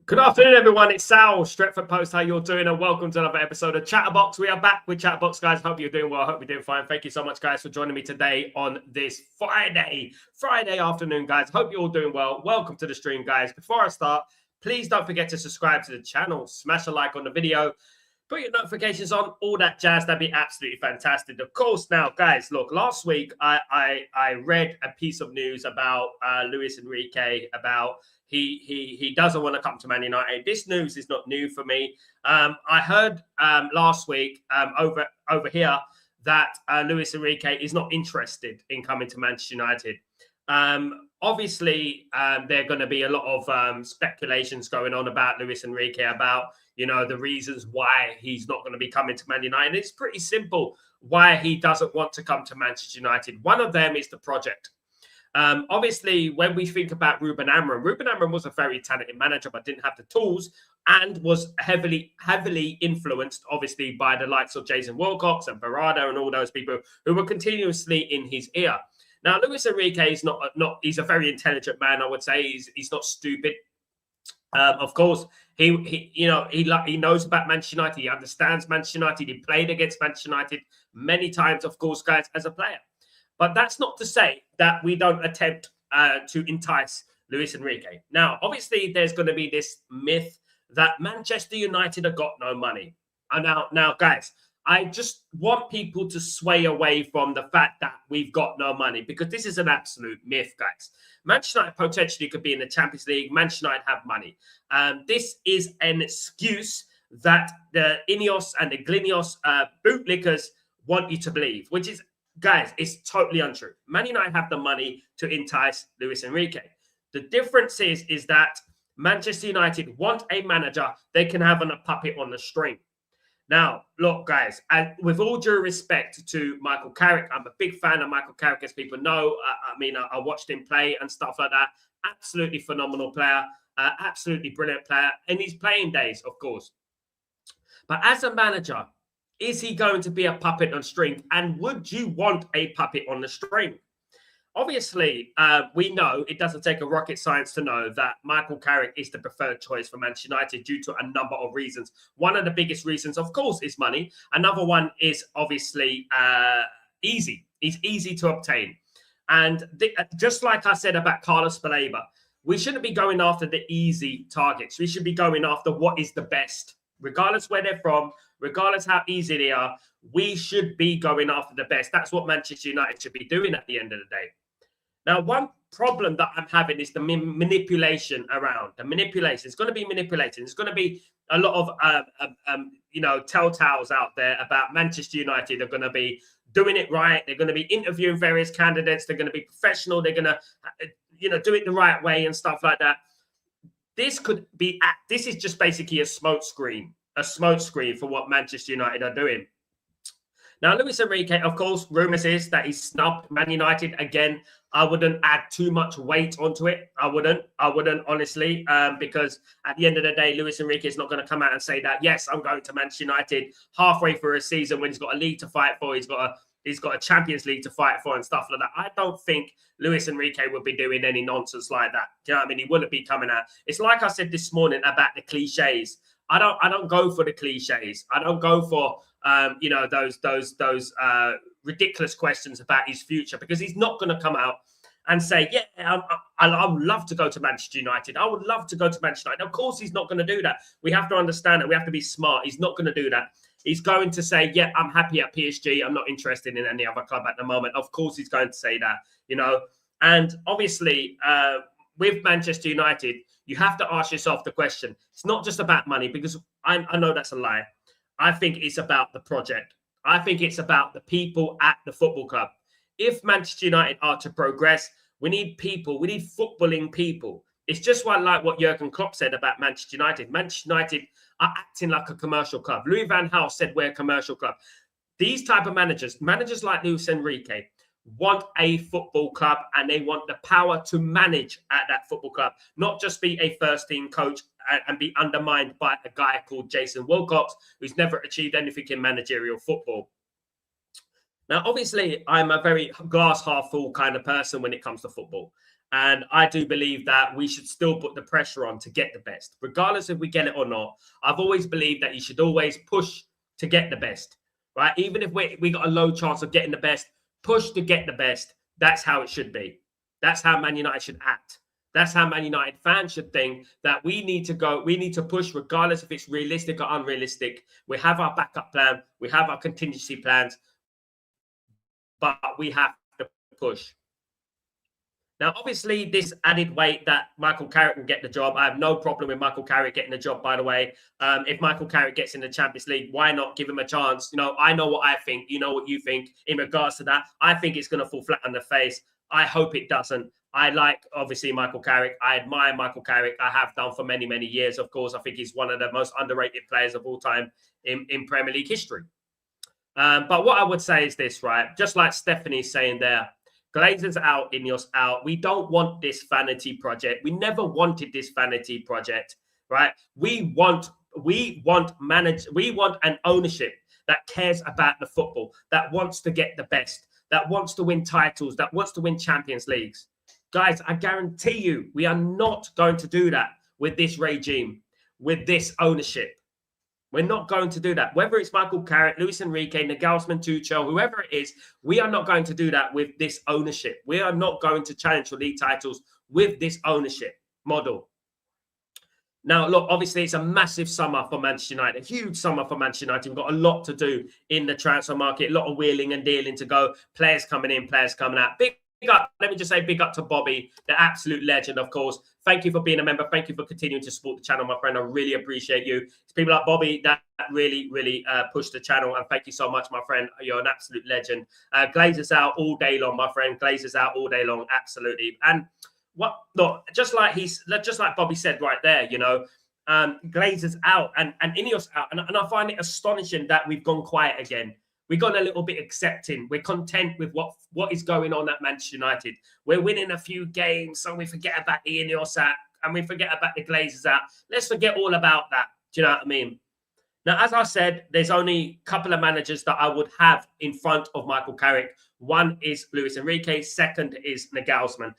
Good afternoon, everyone. It's Sal, Stretford Post. How you're doing? And welcome to another episode of Chatterbox. We are back with Chatterbox, guys. Hope you're doing well. Hope you're doing fine. Thank you so much, guys, for joining me today on this Friday afternoon, guys. Hope you're all doing well. Welcome to the stream, guys. Before I start, please don't forget to subscribe to the channel. Smash a like on the video. Put your notifications on, all that jazz. That'd be absolutely fantastic. Of course, now, guys, look, last week I read a piece of news about Luis Enrique, about he doesn't want to come to Man United. This news is not new for me. I heard last week over here that Luis Enrique is not interested in coming to Manchester United. Obviously, there are going to be a lot of speculations going on about Luis Enrique, about, you know, the reasons why he's not going to be coming to Man United. It's pretty simple why he doesn't want to come to Manchester United. One of them is the project. Obviously, when we think about Ruben Amorim was a very talented manager, but didn't have the tools and was heavily influenced, obviously, by the likes of Jason Wilcox and Barada and all those people who were continuously in his ear. Now, Luis Enrique is not he's a very intelligent man, I would say. He's not stupid. Of course, he knows about Manchester United. He understands Manchester United. He played against Manchester United many times, of course, guys, as a player. But that's not to say that we don't attempt to entice Luis Enrique. Now, obviously, there's going to be this myth that Manchester United have got no money. And now, guys, I just want people to sway away from the fact that we've got no money, because this is an absolute myth, guys. Manchester United potentially could be in the Champions League. Manchester United have money. This is an excuse that the Ineos and the Glinios bootlickers want you to believe, which is, guys, it's totally untrue. Man United have the money to entice Luis Enrique. The difference is that Manchester United want a manager they can have on a puppet on the string. Now, look, guys, with all due respect to Michael Carrick, I'm a big fan of Michael Carrick, as people know. I watched him play and stuff like that. Absolutely phenomenal player, absolutely brilliant player in his playing days, of course. But as a manager, is he going to be a puppet on string? And would you want a puppet on the string? Obviously, we know it doesn't take a rocket science to know that Michael Carrick is the preferred choice for Manchester United due to a number of reasons. One of the biggest reasons, of course, is money. Another one is obviously easy. It's easy to obtain. And just like I said about Carlos Baleba, we shouldn't be going after the easy targets. We should be going after what is the best. Regardless where they're from, regardless how easy they are, we should be going after the best. That's what Manchester United should be doing at the end of the day. Now, one problem that I'm having is the manipulation around. The manipulation. It's going to be manipulating. There's going to be a lot of, telltales out there about Manchester United. They're going to be doing it right. They're going to be interviewing various candidates. They're going to be professional. They're going to, do it the right way and stuff like that. This is just basically a smoke screen for what Manchester United are doing. Now, Luis Enrique, of course, rumours is that he's snubbed Man United again. I wouldn't add too much weight onto it. I wouldn't honestly, because at the end of the day, Luis Enrique is not going to come out and say that, yes, I'm going to Manchester United halfway through a season when he's got a league to fight for. He's got a Champions League to fight for and stuff like that. I don't think Luis Enrique would be doing any nonsense like that. Do you know what I mean? He wouldn't be coming out. It's like I said this morning about the cliches. I don't go for the cliches. I don't go for those ridiculous questions about his future, because he's not going to come out and say, yeah, I would love to go to Manchester United. I would love to go to Manchester United. Of course, he's not going to do that. We have to understand it. We have to be smart. He's not going to do that. He's going to say, yeah, I'm happy at PSG. I'm not interested in any other club at the moment. Of course, he's going to say that, And obviously, with Manchester United, you have to ask yourself the question. It's not just about money, because I know that's a lie. I think it's about the project. I think it's about the people at the football club. If Manchester United are to progress, we need people. We need footballing people. It's just like what Jurgen Klopp said about Manchester United. Manchester United are acting like a commercial club. Louis van Gaal said we're a commercial club. These type of managers like Luis Enrique, want a football club, and they want the power to manage at that football club, not just be a first-team coach and be undermined by a guy called Jason Wilcox, who's never achieved anything in managerial football. Now, obviously, I'm a very glass half full kind of person when it comes to football. And I do believe that we should still put the pressure on to get the best, regardless if we get it or not. I've always believed that you should always push to get the best, right? Even if we got a low chance of getting the best, push to get the best. That's how it should be. That's how Man United should act. That's how Man United fans should think, that we need to push regardless if it's realistic or unrealistic. We have our backup plan. We have our contingency plans, but we have to push. Now, obviously, this added weight that Michael Carrick will get the job. I have no problem with Michael Carrick getting the job, by the way. If Michael Carrick gets in the Champions League, why not give him a chance? You know, I know what I think. You know what you think in regards to that. I think it's going to fall flat on the face. I hope it doesn't. I like, obviously, Michael Carrick. I admire Michael Carrick. I have done for many, many years. Of course, I think he's one of the most underrated players of all time in Premier League history. But what I would say is this, right? Just like Stephanie's saying there, Glazers out, Ineos out. We don't want this vanity project. We never wanted this vanity project, right? We want an ownership that cares about the football, that wants to get the best, that wants to win titles, that wants to win Champions Leagues. Guys, I guarantee you, we are not going to do that with this regime, with this ownership. We're not going to do that. Whether it's Michael Carrick, Luis Enrique, Nagelsmann, Tuchel, whoever it is, we are not going to do that with this ownership. We are not going to challenge for league titles with this ownership model. Now, look, obviously, it's a massive summer for Manchester United, a huge summer for Manchester United. We've got a lot to do in the transfer market, a lot of wheeling and dealing to go, players coming in, players coming out. Big up, let me just say big up to Bobby, the absolute legend, of course. Thank you for being a member. Thank you for continuing to support the channel, my friend. I really appreciate you. It's people like Bobby that really, really push the channel. And thank you so much, my friend. You're an absolute legend. Glazers out all day long, my friend. Glazers out all day long. Absolutely. And what, look, just like Bobby said right there, you know, Glazers out and Ineos out. And I find it astonishing that we've gone quiet again. We've gone a little bit accepting. We're content with what is going on at Manchester United. We're winning a few games, so we forget about the Ineos out and we forget about the Glazers out. Let's forget all about that. Do you know what I mean? Now, as I said, there's only a couple of managers that I would have in front of Michael Carrick. One is Luis Enrique. Second is Nagelsmann.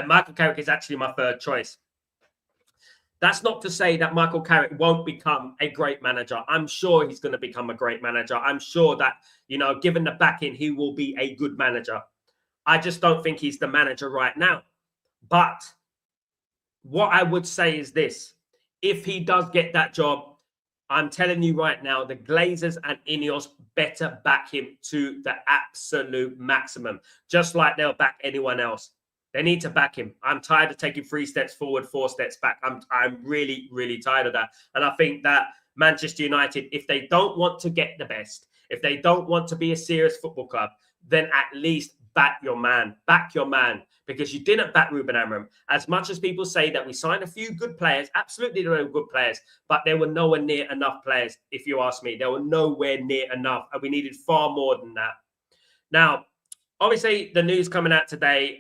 Michael Carrick is actually my third choice. That's not to say that Michael Carrick won't become a great manager. I'm sure he's going to become a great manager. I'm sure that, you know, given the backing, he will be a good manager. I just don't think he's the manager right now. But what I would say is this. If he does get that job, I'm telling you right now, the Glazers and Ineos better back him to the absolute maximum, just like they'll back anyone else. They need to back him. I'm tired of taking 3 steps forward, 4 steps back. I'm really, really tired of that. And I think that Manchester United, if they don't want to get the best, if they don't want to be a serious football club, then at least back your man. Back your man. Because you didn't back Ruben Amorim. As much as people say that we signed a few good players, absolutely there were good players, but there were nowhere near enough players, if you ask me. There were nowhere near enough, and we needed far more than that. Now, obviously, the news coming out today,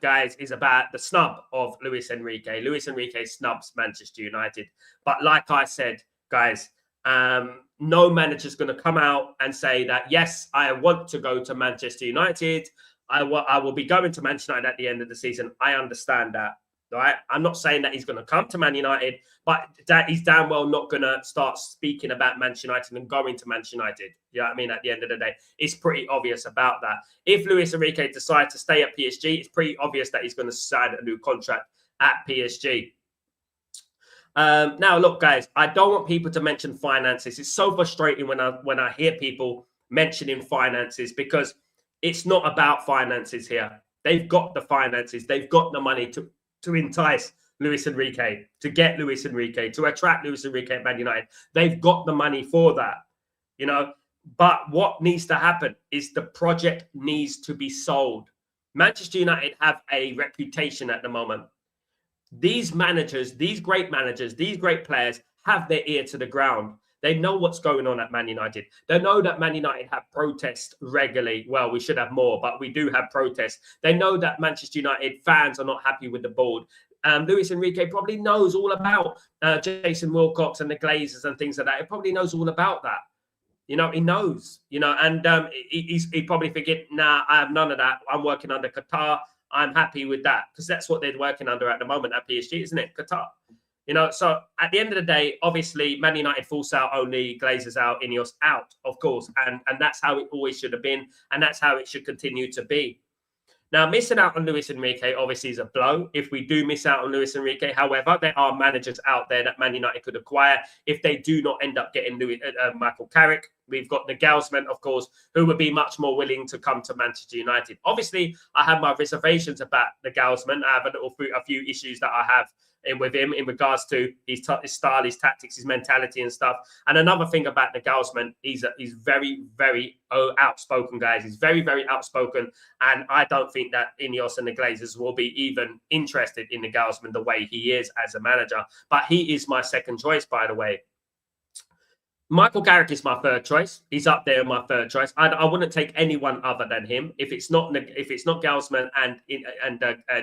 guys, is about the snub of Luis Enrique. Luis Enrique snubs Manchester United. But like I said, guys, no manager's going to come out and say that, yes, I want to go to Manchester United. I will be going to Manchester United at the end of the season. I understand that. Right? I'm not saying that he's going to come to Man United, but that he's damn well not going to start speaking about Manchester United and going to Manchester United. You know what I mean? At the end of the day, it's pretty obvious about that. If Luis Enrique decides to stay at PSG, it's pretty obvious that he's going to sign a new contract at PSG. Now, look, guys, I don't want people to mention finances. It's so frustrating when I hear people mentioning finances, because it's not about finances here. They've got the finances. They've got the money to entice Luis Enrique, to get Luis Enrique, to attract Luis Enrique at Man United. They've got the money for that, you know. But what needs to happen is the project needs to be sold. Manchester United have a reputation at the moment. These managers, these great players have their ear to the ground. They know what's going on at Man United. They know that Man United have protests regularly. Well, we should have more, but we do have protests. They know that Manchester United fans are not happy with the board. Luis Enrique probably knows all about Jason Wilcox and the Glazers and things like that. He probably knows all about that. You know, he knows, you know, and he probably thinking, nah, I have none of that. I'm working under Qatar. I'm happy with that, because that's what they're working under at the moment at PSG, isn't it? Qatar. You know, so at the end of the day, obviously, Man United full sale only, Glazers out, Ineos out, of course. And that's how it always should have been. And that's how it should continue to be. Now, missing out on Luis Enrique obviously is a blow if we do miss out on Luis Enrique. However, there are managers out there that Man United could acquire if they do not end up getting Michael Carrick. We've got the Nagelsmann, of course, who would be much more willing to come to Manchester United. Obviously, I have my reservations about the Nagelsmann. I have a few issues that I have with him in regards to his style, his tactics, his mentality and stuff. And another thing about Nagelsmann, he's very, very outspoken, guys. He's very, very outspoken. And I don't think that Ineos and the Glazers will be even interested in Nagelsmann the way he is as a manager. But he is my second choice, by the way. Michael Carrick is my third choice. He's up there in my third choice. I wouldn't take anyone other than him. If it's not Nagelsmann and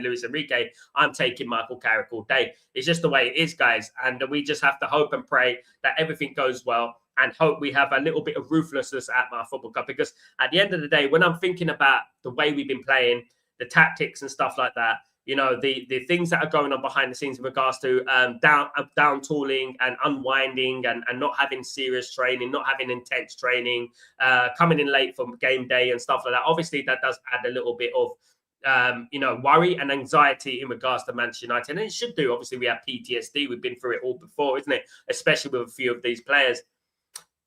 Luis Enrique, I'm taking Michael Carrick all day. It's just the way it is, guys. And we just have to hope and pray that everything goes well, and hope we have a little bit of ruthlessness at my football club. Because at the end of the day, when I'm thinking about the way we've been playing, the tactics and stuff like that, you know, the things that are going on behind the scenes in regards to down tooling and unwinding and not having serious training, not having intense training, coming in late for game day and stuff like that. Obviously, that does add a little bit of, worry and anxiety in regards to Manchester United. And it should do. Obviously, we have PTSD. We've been through it all before, isn't it? Especially with a few of these players.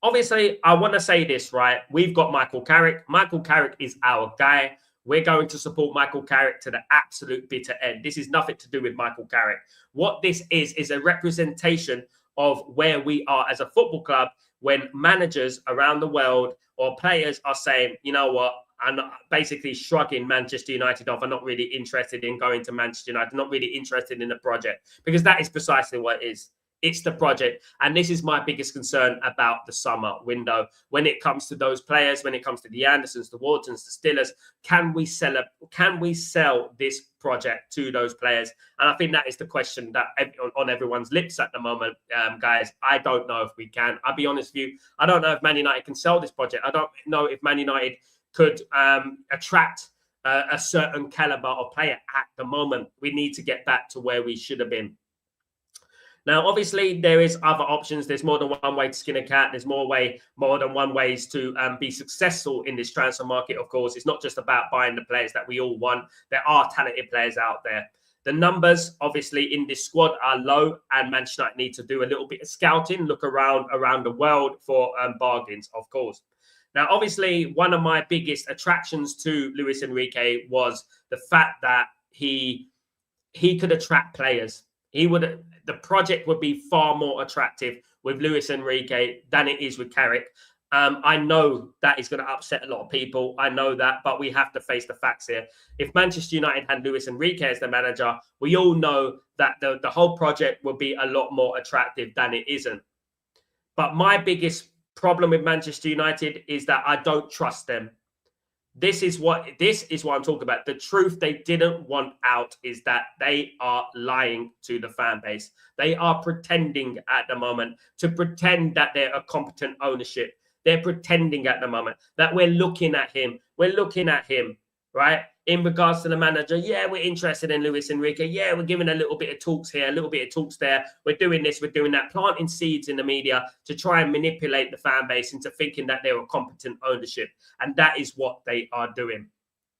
Obviously, I want to say this, right? We've got Michael Carrick. Michael Carrick is our guy. We're going to support Michael Carrick to the absolute bitter end. This is nothing to do with Michael Carrick. What this is a representation of where we are as a football club when managers around the world or players are saying, you know what, I'm basically shrugging Manchester United off. I'm not really interested in going to Manchester United. I'm not really interested in the project, because that is precisely what it is. It's the project. And this is my biggest concern about the summer window. When it comes to those players, when it comes to the Andersons, the Whartons, the Stillers, can we sell this project to those players? And I think that is the question that on everyone's lips at the moment, guys. I don't know if we can. I'll be honest with you. I don't know if Man United can sell this project. I don't know if Man United could attract a certain caliber of player at the moment. We need to get back to where we should have been. Now, obviously, there is other options. There's more than one way to skin a cat. There's more than one ways to be successful in this transfer market. Of course, it's not just about buying the players that we all want. There are talented players out there. The numbers, obviously, in this squad are low, and Manchester United need to do a little bit of scouting, look around the world for bargains, of course. Now, obviously, one of my biggest attractions to Luis Enrique was the fact that he could attract players. The project would be far more attractive with Luis Enrique than it is with Carrick. I know that is going to upset a lot of people. I know that, but we have to face the facts here. If Manchester United had Luis Enrique as the manager, we all know that the whole project would be a lot more attractive than it isn't. But my biggest problem with Manchester United is that I don't trust them. This is what I'm talking about. The truth they didn't want out is that they are lying to the fan base. They are pretending at the moment to pretend that they're a competent ownership. They're pretending at the moment that we're looking at him. We're looking at him, right? In regards to the manager, yeah, we're interested in Luis Enrique. Yeah, we're giving a little bit of talks here, a little bit of talks there. We're doing this, we're doing that, planting seeds in the media to try and manipulate the fan base into thinking that they're a competent ownership. And that is what they are doing.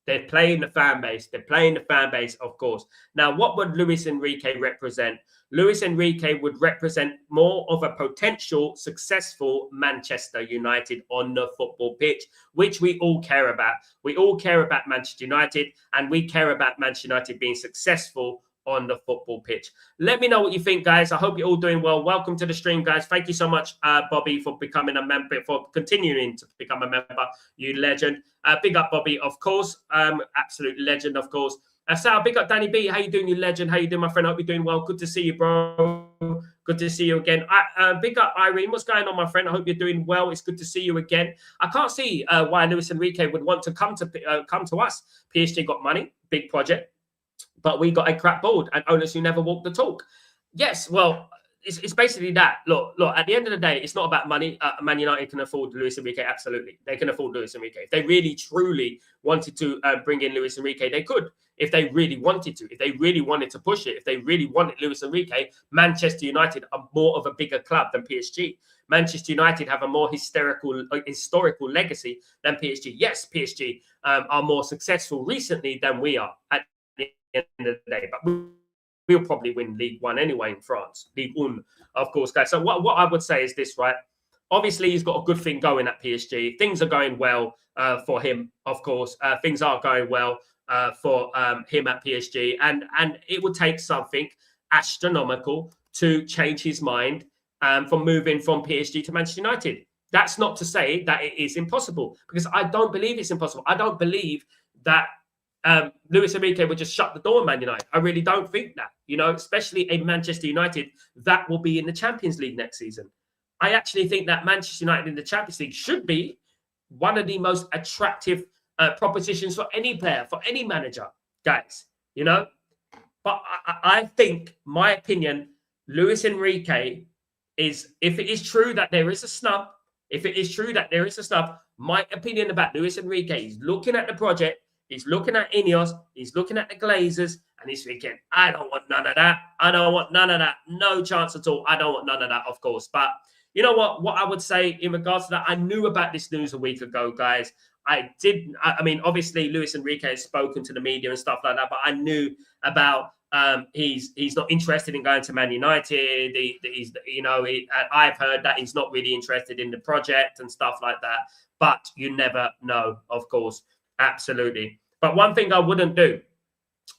They're playing the fan base. They're playing the fan base, of course. Now, what would Luis Enrique represent? Luis Enrique would represent more of a potential successful Manchester United on the football pitch, which we all care about. We all care about Manchester United, and we care about Manchester United being successful on the football pitch. Let me know what you think, guys. I hope you're all doing well. Welcome to the stream, guys. Thank you so much, Bobby, for becoming a member, for continuing to become a member. You legend. Big up, Bobby, of course. Absolute legend, of course. Sal, big up, Danny B. How you doing, you legend? How you doing, my friend? I hope you're doing well. Good to see you, bro. Good to see you again. Big up, Irene. What's going on, my friend? I hope you're doing well. It's good to see you again. I can't see why Luis Enrique would want to come to us. PSG got money, big project. But we got a crap board and owners who never walk the talk. Yes, well, it's basically that. Look, at the end of the day, it's not about money. Man United can afford Luis Enrique, absolutely. They can afford Luis Enrique. If they really, truly wanted to bring in Luis Enrique, they could. if they really wanted to, if they really wanted to push it, if they really wanted Luis Enrique, Manchester United are more of a bigger club than PSG. Manchester United have a more historical legacy than PSG. Yes, PSG are more successful recently than we are at the end of the day, but we'll probably win League One anyway in France. League One, of course, guys. So what I would say is this, right? Obviously, he's got a good thing going at PSG. Things are going well for him, of course. Things are going well for him at PSG. And it would take something astronomical to change his mind from moving from PSG to Manchester United. That's not to say that it is impossible, because I don't believe it's impossible. I don't believe that Luis Enrique would just shut the door on Man United. I really don't think that, especially in Manchester United, that will be in the Champions League next season. I actually think that Manchester United in the Champions League should be one of the most attractive propositions for any player, for any manager, guys, But I think, my opinion, Luis Enrique is, if it is true that there is a snub, my opinion about Luis Enrique is looking at the project, he's looking at Ineos, he's looking at the Glazers, and he's thinking, I don't want none of that. No chance at all. I don't want none of that, of course. But you know what I would say in regards to that, I knew about this news a week ago, guys. I mean, obviously, Luis Enrique has spoken to the media and stuff like that, but I knew about he's not interested in going to Man United. I've heard that he's not really interested in the project and stuff like that. But you never know, of course. Absolutely. But one thing I wouldn't do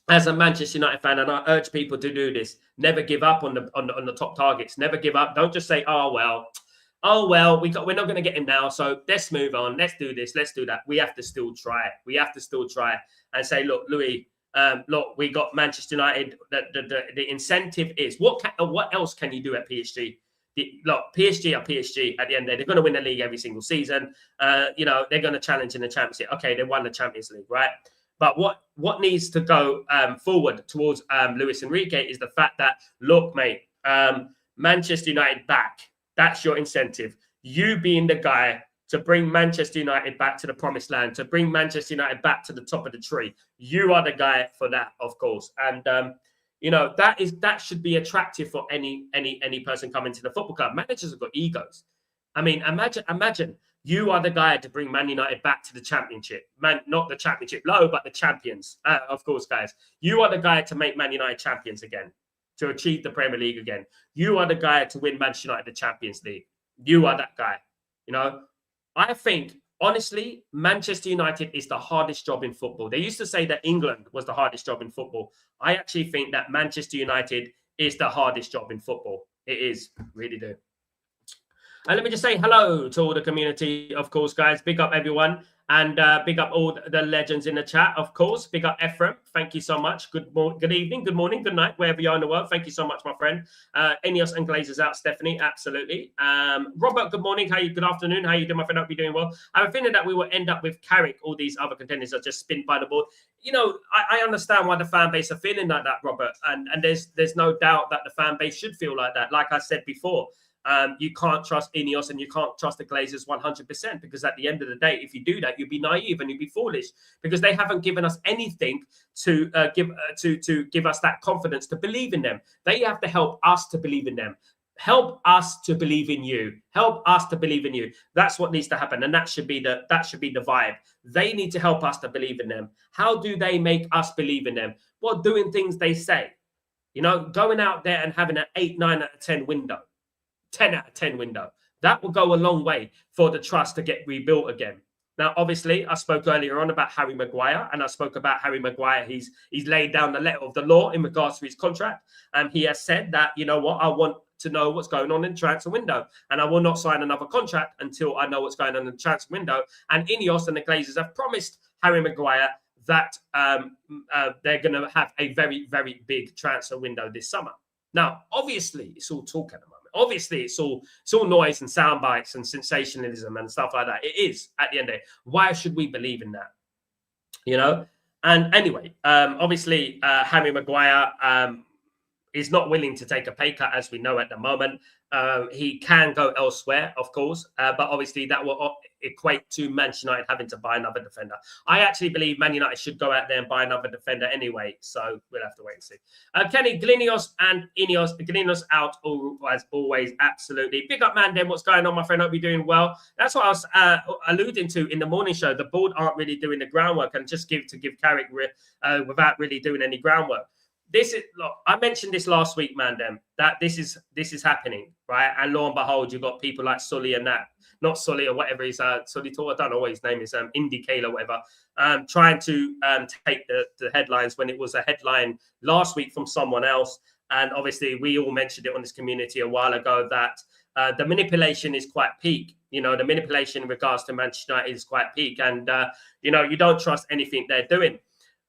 as a Manchester United fan, and I urge people to do this, never give up on the top targets. Never give up. Don't just say, oh well, we're not going to get him now, so let's move on. Let's do this. Let's do that. We have to still try. And say, look, Louis, look, we got Manchester United. The incentive is what else can you do at PSG? Look, PSG are PSG at the end of the day. They're going to win the league every single season. They're going to challenge in the Champions League. Okay, they won the Champions League, right? But what needs to go forward towards Luis Enrique is the fact that, look, mate, Manchester United back. That's your incentive. You being the guy to bring Manchester United back to the promised land, to bring Manchester United back to the top of the tree. You are the guy for that, of course. And that should be attractive for any person coming to the football club. Managers have got egos. I mean, imagine you are the guy to bring Man United back to the championship. Not the championship low, but the champions. Of course, guys. You are the guy to make Man United champions again, to achieve the Premier League again. You are the guy to win Manchester United the Champions League. You are that guy. I think, honestly, Manchester United is the hardest job in football. They used to say that England was the hardest job in football. I actually think that Manchester United is the hardest job in football. It is. Really do. And let me just say hello to all the community, of course, guys. Big up everyone. And big up all the legends in the chat, of course. Big up Ephraim. Thank you so much. Good evening, good morning, good night, wherever you are in the world. Thank you so much, my friend. Ineos and Glazers out, Stephanie. Absolutely. Robert, good morning. Good afternoon. How you doing, my friend? I hope you're doing well. I have a feeling that we will end up with Carrick. All these other contenders are just spin by the board. I understand why the fan base are feeling like that, Robert. And there's no doubt that the fan base should feel like that. Like I said before, you can't trust Ineos and you can't trust the Glazers 100%, because at the end of the day, if you do that, you'd be naive and you'd be foolish, because they haven't given us anything to give us that confidence to believe in them. They have to help us to believe in them. Help us to believe in you. Help us to believe in you. That's what needs to happen, and that should be the vibe. They need to help us to believe in them. How do they make us believe in them? Well, doing things they say. Going out there and having an 8, 9 out of 10 window. 10 out of 10 window. That will go a long way for the trust to get rebuilt again. Now, obviously, I spoke earlier on about Harry Maguire, and I spoke about Harry Maguire. He's laid down the letter of the law in regards to his contract, and he has said that, I want to know what's going on in the transfer window, and I will not sign another contract until I know what's going on in the transfer window. And Ineos and the Glazers have promised Harry Maguire that they're going to have a very, very big transfer window this summer. Now, obviously, it's all talk at the moment. Obviously, it's all noise and sound bites and sensationalism and stuff like that. It is, at the end of the day. Why should we believe in that? And anyway, obviously, Harry Maguire, is not willing to take a pay cut, as we know at the moment. He can go elsewhere, of course, but obviously that will equate to Manchester United having to buy another defender. I actually believe Man United should go out there and buy another defender anyway, so we'll have to wait and see. Kenny, Glinios and Ineos. Glinios out as always, absolutely. Big up, man, then. What's going on, my friend? Hope you're doing well. That's what I was alluding to in the morning show. The board aren't really doing the groundwork, and just give Carrick without really doing any groundwork. This is, look, I mentioned this last week, Mandem, that this is happening, right? And lo and behold, you've got people like Sully and that, not Sully or whatever he's, Sully, I don't know what his name is, Indicale or whatever, trying to take the headlines when it was a headline last week from someone else. And obviously, we all mentioned it on this community a while ago that the manipulation is quite peak. You know, the manipulation in regards to Manchester United is quite peak. And, you know, you don't trust anything they're doing.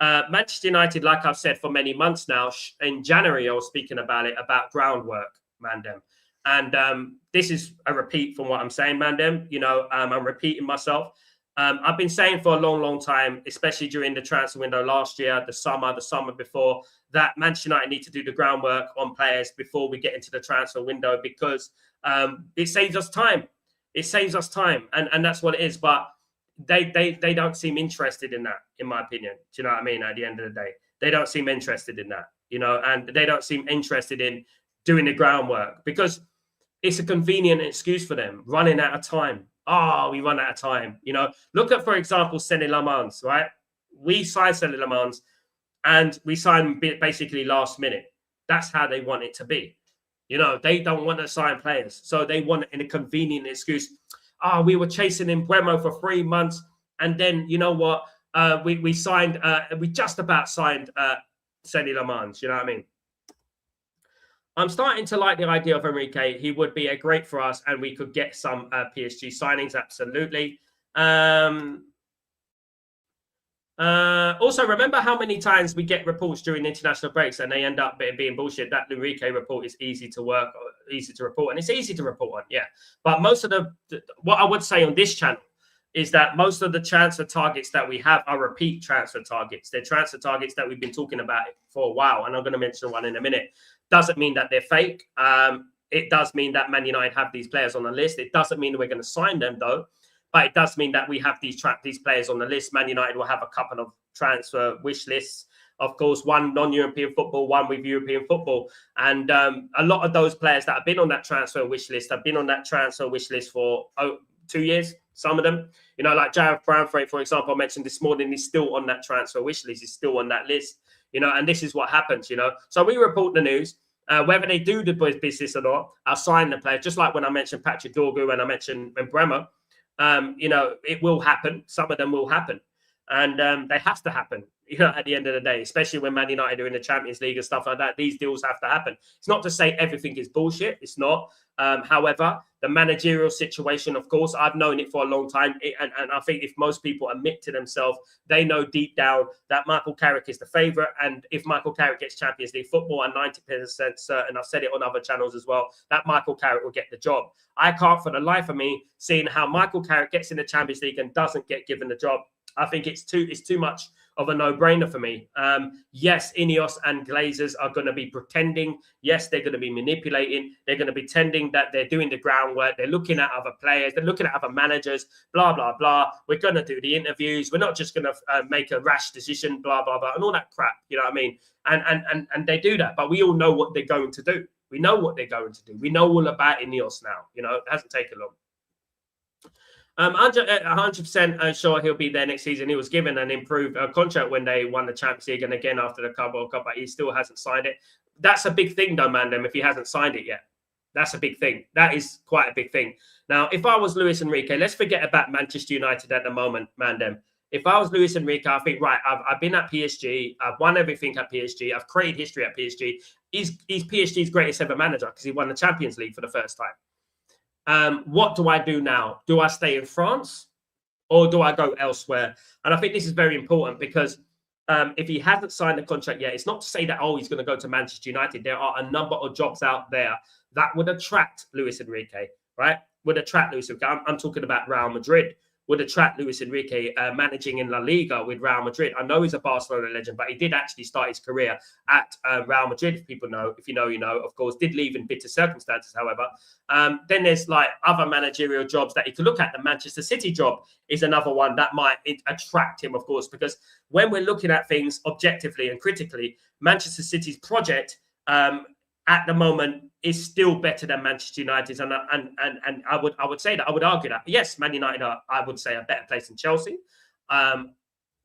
Manchester United, like I've said for many months now, in January, I was speaking about it, about groundwork, Mandem. And this is a repeat from what I'm saying, Mandem. You know, I'm repeating myself. I've been saying for a long, long time, especially during the transfer window last year, the summer before, that Manchester United need to do the groundwork on players before we get into the transfer window, because it saves us time. It saves us time. And that's what it is. But they don't seem interested in that, in my opinion. Do you know what I mean? At the end of the day, they don't seem interested in that, you know, and they don't seem interested in doing the groundwork because it's a convenient excuse for them, running out of time. Oh, we run out of time. You know, look at, for example, Senny Lamans, right? We signed Senny Lamans and we signed basically last minute. That's how they want it to be. You know, they don't want to sign players. So they want it in a convenient excuse. Oh, we were chasing in Bremo for 3 months. And then, you know what? We signed, we just about signed Senny Lamans. You know what I mean? I'm starting to like the idea of Enrique. He would be a great for us, and we could get some PSG signings. Absolutely. Also, remember how many times we get reports during international breaks and they end up being bullshit? That Enrique report is easy to report, and it's easy to report on, yeah. But most of what I would say on this channel is that most of the transfer targets that we have are repeat transfer targets. They're transfer targets that we've been talking about for a while, and I'm going to mention one in a minute. Doesn't mean that they're fake. It does mean that Man United have these players on the list. It doesn't mean that we're going to sign them, though. But it does mean that we have these players on the list. Man United will have a couple of transfer wish lists. Of course, one non-European football, one with European football. And a lot of those players that have been on that transfer wish list have been on that transfer wish list for 2 years. Some of them, you know, like Jared Brownfreight, for example, I mentioned this morning, he's still on that transfer wish list. He's still on that list, you know, and this is what happens, you know. So we report the news. Whether they do the business or not, I'll sign the player. Just like when I mentioned Patrick Dorgu and I mentioned Bremer. You know, it will happen. Some of them will happen. And they have to happen, you know, at the end of the day, especially when Man United are in the Champions League and stuff like that. These deals have to happen. It's not to say everything is bullshit. It's not. However, the managerial situation, of course, I've known it for a long time. And I think if most people admit to themselves, they know deep down that Michael Carrick is the favourite. And if Michael Carrick gets Champions League football, I'm 90% certain, I've said it on other channels as well, that Michael Carrick will get the job. I can't for the life of me seeing how Michael Carrick gets in the Champions League and doesn't get given the job. I think it's too much of a no-brainer for me. Yes, Ineos and Glazers are going to be pretending. Yes, they're going to be manipulating. They're going to be pretending that they're doing the groundwork. They're looking at other players. They're looking at other managers, blah, blah, blah. We're going to do the interviews. We're not just going to make a rash decision, blah, blah, blah, and all that crap. You know what I mean? And they do that. But we all know what they're going to do. We know what they're going to do. We know all about Ineos now. You know, it hasn't taken long. 100% sure he'll be there next season. He was given an improved contract when they won the Champions League, and again after the World Cup, but he still hasn't signed it. That's a big thing, though, Mandem, if he hasn't signed it yet. That's a big thing. That is quite a big thing. Now, if I was Luis Enrique, let's forget about Manchester United at the moment, Mandem. If I was Luis Enrique, I think, right, I've been at PSG. I've won everything at PSG. I've created history at PSG. He's PSG's greatest ever manager because he won the Champions League for the first time. What do I do now? Do I stay in France or do I go elsewhere? And I think this is very important because if he hasn't signed the contract yet, it's not to say that, oh, he's going to go to Manchester United. There are a number of jobs out there that would attract Luis Enrique, right? Would attract Luis Enrique. I'm talking about Real Madrid, would attract Luis Enrique managing in La Liga with Real Madrid. I know he's a Barcelona legend, but he did actually start his career at Real Madrid. If people know, if you know, you know. Of course, did leave in bitter circumstances, however. Then there's like other managerial jobs that he could look at. The Manchester City job is another one that might attract him, of course, because when we're looking at things objectively and critically, Manchester City's project at the moment is still better than Manchester United's, and I would say that, I would argue that yes, Man United are, I would say, a better place than Chelsea.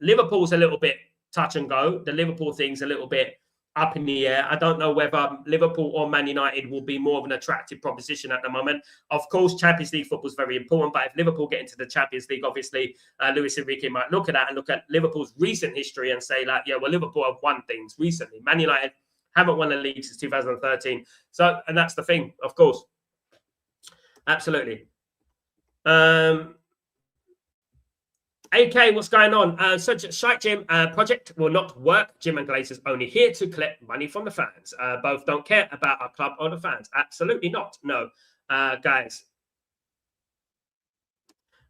Liverpool's a little bit touch and go. The Liverpool thing's a little bit up in the air. I don't know whether Liverpool or Man United will be more of an attractive proposition at the moment. Of course, Champions League football is very important, but if Liverpool get into the Champions League, obviously Luis Enrique might look at that and look at Liverpool's recent history and say, like, yeah, well, Liverpool have won things recently. Man United haven't won a league since 2013. So, and that's the thing, of course. Absolutely. AK, what's going on? So, Shite Gym project will not work. Jim and Glazer's only here to collect money from the fans. Both don't care about our club or the fans. Absolutely not. No, guys.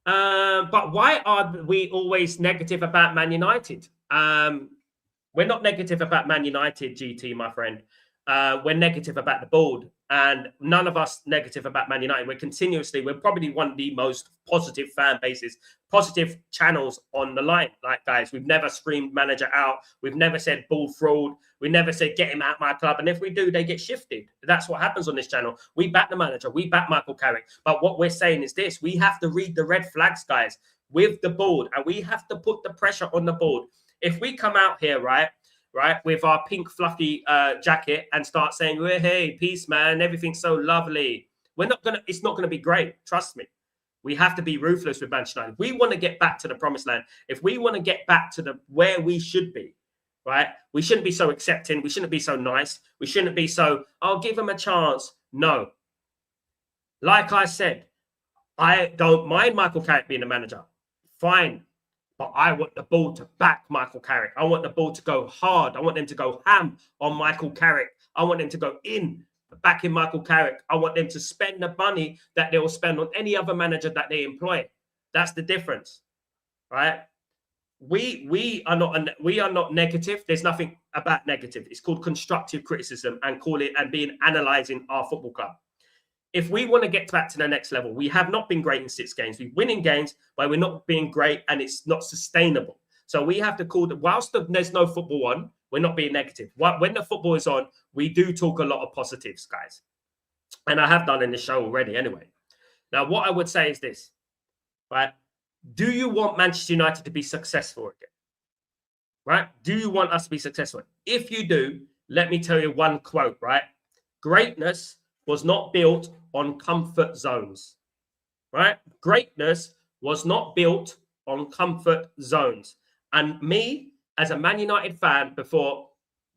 But why are we always negative about Man United? We're not negative about Man United, GT, my friend. We're negative about the board, and none of us negative about Man United. We're probably one of the most positive fan bases, positive channels on the line. Like, guys, we've never screamed manager out. We've never said ball fraud. We never said get him out my club. And if we do, they get shifted. That's what happens on this channel. We back the manager. We back Michael Carrick. But what we're saying is this: we have to read the red flags, guys, with the board, and we have to put the pressure on the board. If we come out here, right, with our pink fluffy jacket and start saying, well, hey, peace, man, everything's so lovely, it's not gonna be great. Trust me. We have to be ruthless with Manchester United. We want to get back to the promised land. If we want to get back to where we should be, right? We shouldn't be so accepting. We shouldn't be so nice. We shouldn't be so, I'll give him a chance. No. Like I said, I don't mind Michael Carrick being the manager. Fine. But I want the ball to back Michael Carrick. I want the ball to go hard. I want them to go ham on Michael Carrick. I want them to go back in Michael Carrick. I want them to spend the money that they will spend on any other manager that they employ. That's the difference, right? We are not negative. There's nothing about negative. It's called constructive criticism, and analyzing our football club. If we want to get back to the next level, we have not been great in 6 games. We're winning games, but we're not being great, and it's not sustainable. So we have to whilst there's no football on, we're not being negative. When the football is on, we do talk a lot of positives, guys. And I have done in the show already anyway. Now, what I would say is this, right? Do you want Manchester United to be successful again? Right? Do you want us to be successful? If you do, let me tell you one quote, right? Greatness was not built on comfort zones, right? Greatness was not built on comfort zones. And me, as a Man United fan before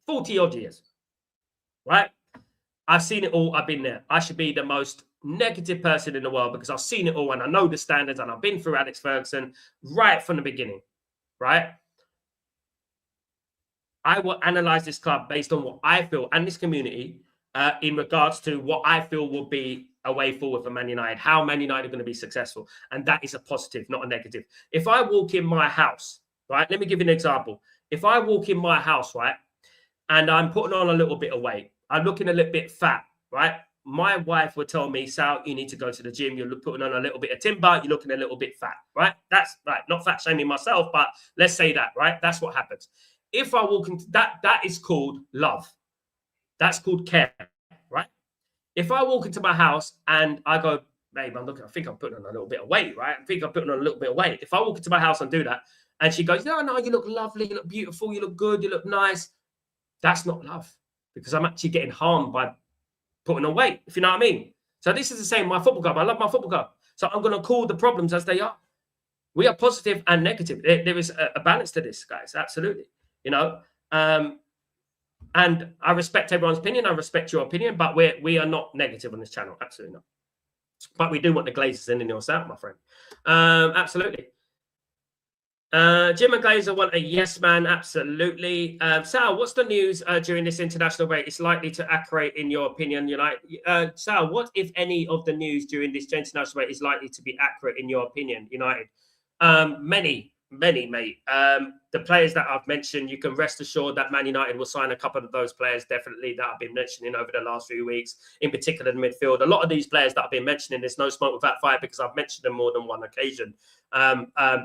40 odd years, right? I've seen it all. I've been there. I should be the most negative person in the world because I've seen it all and I know the standards and I've been through Alex Ferguson right from the beginning, right? I will analyze this club based on what I feel and this community in regards to what I feel will be a way forward for Man United, how Man United are going to be successful. And that is a positive, not a negative. If I walk in my house, right, let me give you an example. If I walk in my house, right, and I'm putting on a little bit of weight, I'm looking a little bit fat, right? My wife would tell me, Sal, you need to go to the gym. You're putting on a little bit of timber. You're looking a little bit fat, right? That's right. Not fat shaming myself, but let's say that, right? That's what happens. If I walk into that is called love. That's called care, right? If I walk into my house and I go, babe, I think I'm putting on a little bit of weight, right? I think I'm putting on a little bit of weight. If I walk into my house and do that, and she goes, no, you look lovely, you look beautiful, you look good, you look nice. That's not love, because I'm actually getting harmed by putting on weight, if you know what I mean. So this is the same, my football club. I love my football club. So I'm going to call the problems as they are. We are positive and negative. There is a balance to this, guys. Absolutely. You know, and I respect everyone's opinion. I respect your opinion, but we are not negative on this channel. Absolutely not. But we do want the Glazers in your out, my friend. Absolutely. Jim and Glazer want a yes man. Absolutely. Sal, what's the news during this international break? It's likely to accurate in your opinion. Sal, what if any of the news during this international break is likely to be accurate in your opinion? United. Many, mate. The players that I've mentioned, you can rest assured that Man United will sign a couple of those players, definitely, that I've been mentioning over the last few weeks, in particular the midfield. A lot of these players that I've been mentioning, there's no smoke without fire because I've mentioned them more than one occasion.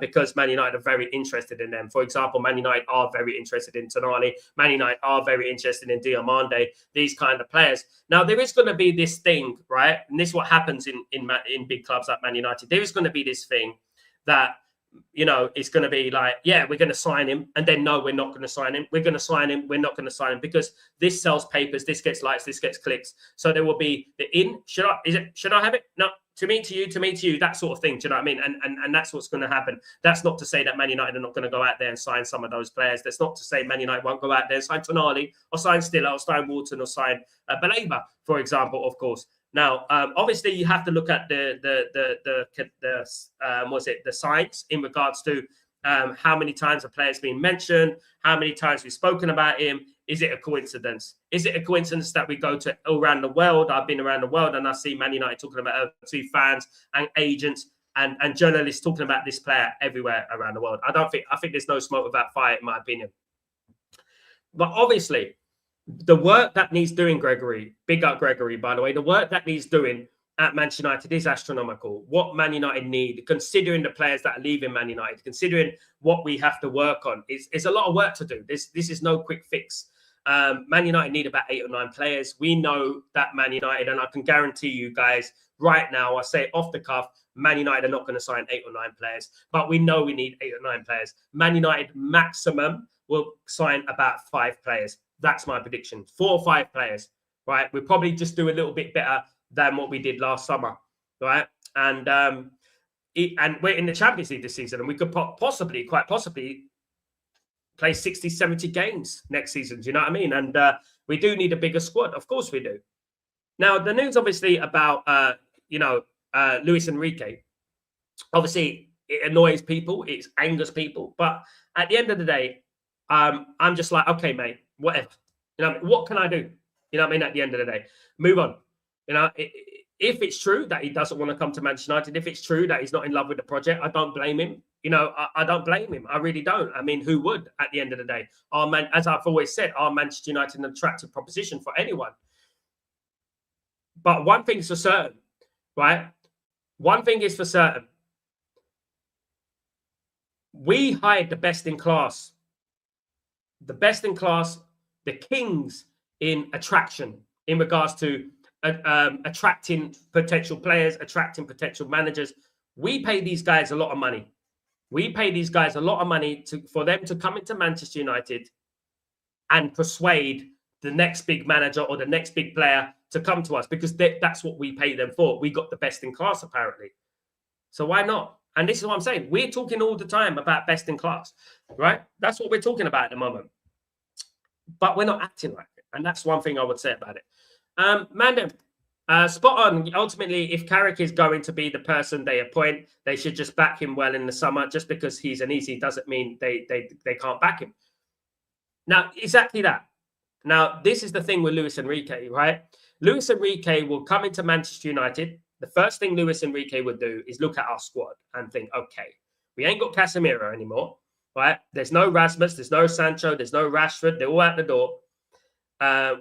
Because Man United are very interested in them. For example, Man United are very interested in Tonali. Man United are very interested in Diomande, these kind of players. Now, there is going to be this thing, right? And this is what happens in big clubs like Man United. There is going to be this thing that, you know, it's going to be like, yeah, we're going to sign him. And then, no, we're not going to sign him. We're going to sign him. We're not going to sign him because this sells papers. This gets likes. This gets clicks. So there will be the should I have it? No, to me, to you, that sort of thing. Do you know what I mean? And that's what's going to happen. That's not to say that Man United are not going to go out there and sign some of those players. That's not to say Man United won't go out there and sign Tonali or sign Stiller or sign Wharton or sign Baleba, for example, of course. Now, obviously, you have to look at the signs in regards to how many times a player's been mentioned, how many times we've spoken about him. Is it a coincidence? Is it a coincidence that we go to all around the world? I've been around the world and I see Man United talking about to fans and agents and journalists talking about this player everywhere around the world. I think there's no smoke without fire, in my opinion. But obviously, the work that needs doing, Gregory, big up Gregory, by the way, the work that needs doing at Manchester United is astronomical. What Man United need, considering the players that are leaving Man United, considering what we have to work on, it's a lot of work to do. This is no quick fix. Man United need about 8 or 9 players. We know that Man United, and I can guarantee you guys right now, I say off the cuff, Man United are not going to sign 8 or 9 players, but we know we need 8 or 9 players. Man United maximum will sign about 5 players. That's my prediction. 4 or 5 players, right? We'll probably just do a little bit better than what we did last summer, right? And we're in the Champions League this season, and we could quite possibly play 60, 70 games next season. Do you know what I mean? And we do need a bigger squad. Of course we do. Now, the news obviously about, Luis Enrique, obviously it annoys people. It angers people. But at the end of the day, I'm just like, okay, mate, whatever. You know what I mean? What can I do? You know what I mean? At the end of the day, move on. You know, if it's true that he doesn't want to come to Manchester United, if it's true that he's not in love with the project, I don't blame him. You know, I don't blame him. I really don't. I mean, who would at the end of the day? As I've always said, are Manchester United an attractive proposition for anyone? But one thing's for certain, right? One thing is for certain. We hired the best in class. The best in class, the kings in attraction in regards to attracting potential players, attracting potential managers. We pay these guys a lot of money. We pay these guys a lot of money for them to come into Manchester United and persuade the next big manager or the next big player to come to us, because that's what we pay them for. We got the best in class, apparently. So why not? And this is what I'm saying. We're talking all the time about best in class, right? That's what we're talking about at the moment. But we're not acting like it. And that's one thing I would say about it. Mandem, spot on. Ultimately, if Carrick is going to be the person they appoint, they should just back him well in the summer. Just because he's an easy doesn't mean they can't back him. Now, exactly that. Now, this is the thing with Luis Enrique, right? Luis Enrique will come into Manchester United. The first thing Luis Enrique would do is look at our squad and think, okay, we ain't got Casemiro anymore, right? There's no Rasmus, there's no Sancho, there's no Rashford. They're all out the door.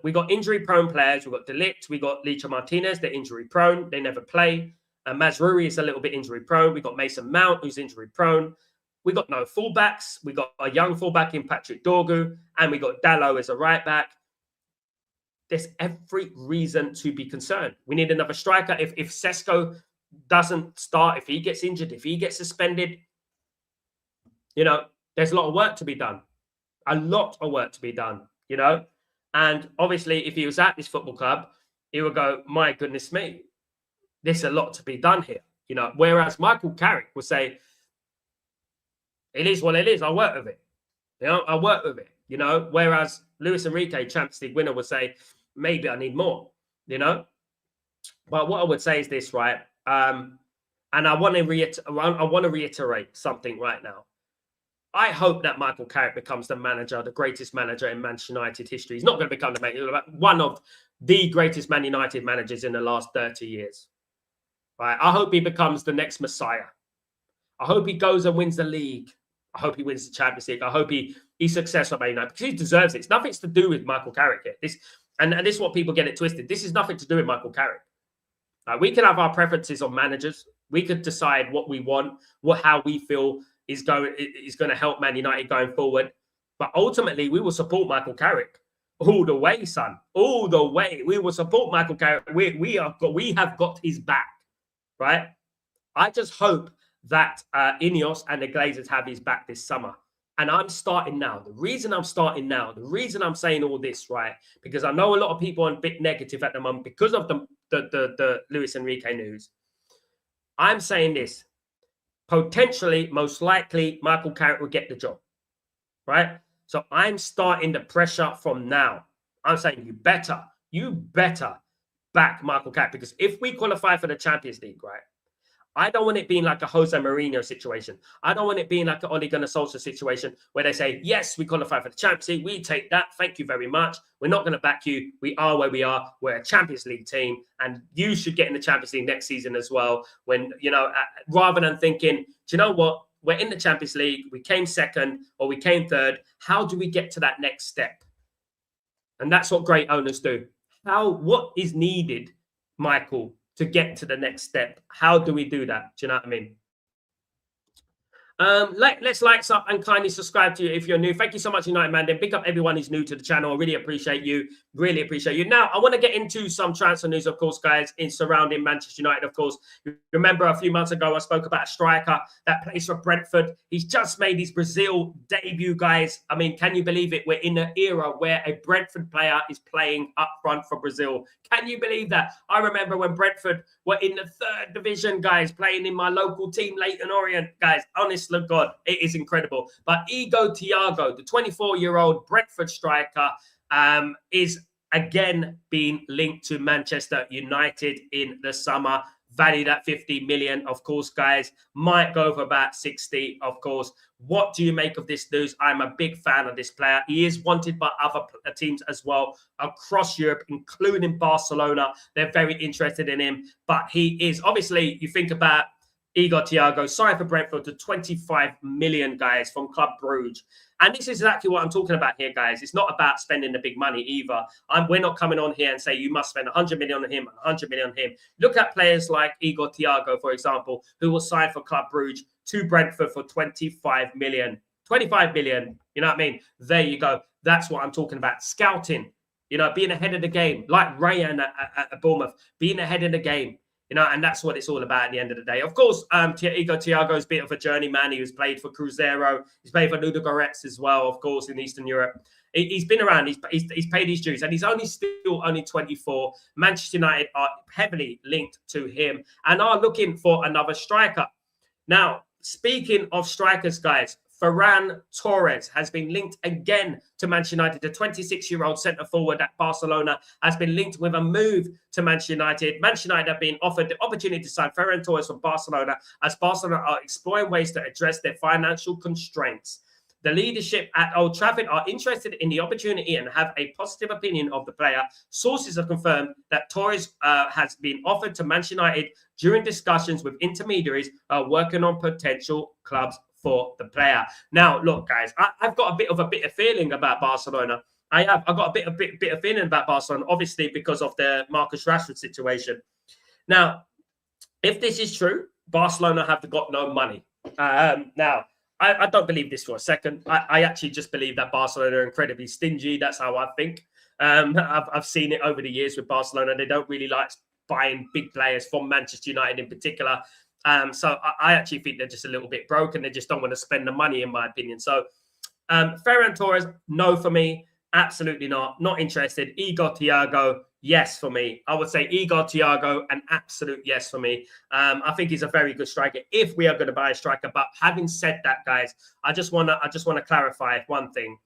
We got injury-prone players. We got De Ligt. We got Licha Martinez. They're injury-prone. They never play. Mazraoui is a little bit injury-prone. We got Mason Mount, who's injury-prone. We got no fullbacks. We got a young fullback in Patrick Dorgu, and we got Dalot as a right-back. There's every reason to be concerned. We need another striker. If Sesko doesn't start, if he gets injured, if he gets suspended, you know, there's a lot of work to be done. A lot of work to be done, you know. And obviously, if he was at this football club, he would go, my goodness me, there's a lot to be done here. You know, whereas Michael Carrick would say, it is what it is. I work with it. You know, I work with it. You know, whereas Luis Enrique, Champions League winner, would say, maybe I need more, you know. But what I would say is this, right? And I want to reiterate something right now. I hope that Michael Carrick becomes the manager, the greatest manager in Manchester United history. He's not going to become the manager, one of the greatest Man United managers in the last 30 years. Right? I hope he becomes the next Messiah. I hope he goes and wins the league. I hope he wins the Champions League. I hope he's successful at Man United because he deserves it. It's nothing to do with Michael Carrick here. This is what people get it twisted. This is nothing to do with Michael Carrick. We can have our preferences on managers. We could decide what we want, how we feel is going to help Man United going forward. But ultimately, we will support Michael Carrick all the way, son. All the way. We will support Michael Carrick. We have got his back, right? I just hope that Ineos and the Glazers have his back this summer. And I'm starting now. The reason I'm starting now, the reason I'm saying all this, right, because I know a lot of people are a bit negative at the moment because of the Luis Enrique news. I'm saying this. Potentially, most likely, Michael Carrick will get the job, right? So I'm starting the pressure from now. I'm saying you better back Michael Carrick, because if we qualify for the Champions League, right, I don't want it being like a Jose Mourinho situation. I don't want it being like an Ole Gunnar Solskjaer situation where they say, yes, we qualify for the Champions League. We take that. Thank you very much. We're not going to back you. We are where we are. We're a Champions League team, and you should get in the Champions League next season as well. When, rather than thinking, do you know what? We're in the Champions League. We came second or we came third. How do we get to that next step? And that's what great owners do. What is needed, Michael, to get to the next step? How do we do that? Do you know what I mean? Let's like up and kindly subscribe to you if you're new. Thank you so much, United Man. Then pick up everyone who's new to the channel. I really appreciate you. Really appreciate you. Now, I want to get into some transfer news, of course, guys, in surrounding Manchester United, of course. Remember a few months ago, I spoke about a striker that plays for Brentford. He's just made his Brazil debut, guys. I mean, can you believe it? We're in an era where a Brentford player is playing up front for Brazil. Can you believe that? I remember when Brentford were in the 3rd division, guys, playing in my local team, Leyton Orient, guys. Honest to God, it is incredible. But Igor Thiago, the 24-year-old Brentford striker, is again being linked to Manchester United in the summer, valued at 50 million, of course, guys. Might go for about 60, of course. What do you make of this news? I'm a big fan of this player. He is wanted by other teams as well across Europe, including Barcelona. They're very interested in him. But he is, obviously, you think about Igor Thiago, signed for Brentford to 25 million, guys, from Club Brugge. And this is exactly what I'm talking about here, guys. It's not about spending the big money either. We're not coming on here and say you must spend 100 million on him, 100 million on him. Look at players like Igor Thiago, for example, who was signed for Club Brugge to Brentford for 25 million. 25 million, you know what I mean? There you go. That's what I'm talking about. Scouting, being ahead of the game, like Ryan at Bournemouth, being ahead of the game. And that's what it's all about at the end of the day. Of course, Igor Thiago is a bit of a journeyman. He was played for Cruzeiro. He's played for Ludogorets as well, of course, in Eastern Europe. He's been around. He's paid his dues, and he's still only 24. Manchester United are heavily linked to him and are looking for another striker. Now, speaking of strikers, guys, Ferran Torres has been linked again to Manchester United. The 26-year-old centre-forward at Barcelona has been linked with a move to Manchester United. Manchester United have been offered the opportunity to sign Ferran Torres from Barcelona, as Barcelona are exploring ways to address their financial constraints. The leadership at Old Trafford are interested in the opportunity and have a positive opinion of the player. Sources have confirmed that Torres has been offered to Manchester United during discussions with intermediaries working on potential clubs for the player. Now, look, guys, I've got a bit of feeling about Barcelona. I've got a bit of feeling about Barcelona, obviously, because of the Marcus Rashford situation. Now, if this is true, Barcelona have got no money. Now, I don't believe this for a second. I actually just believe that Barcelona are incredibly stingy. That's how I think. I've seen it over the years with Barcelona. They don't really like buying big players from Manchester United in particular. So I actually think they're just a little bit broken. They just don't want to spend the money, in my opinion. So Ferran Torres, no for me. Absolutely not. Not interested. Igor Thiago, yes for me. I would say Igor Thiago, an absolute yes for me. I think he's a very good striker if we are going to buy a striker. But having said that, guys, I just want to clarify one thing.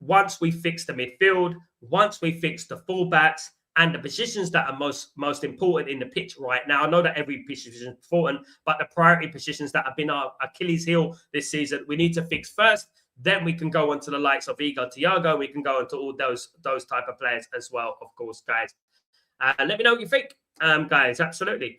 Once we fix the midfield, once we fix the fullbacks, and the positions that are most important in the pitch right now. I know that every position is important, but the priority positions that have been our Achilles heel this season, we need to fix first. Then we can go on to the likes of Igor Thiago. We can go into all those type of players as well, of course, guys. Let me know what you think, guys. Absolutely.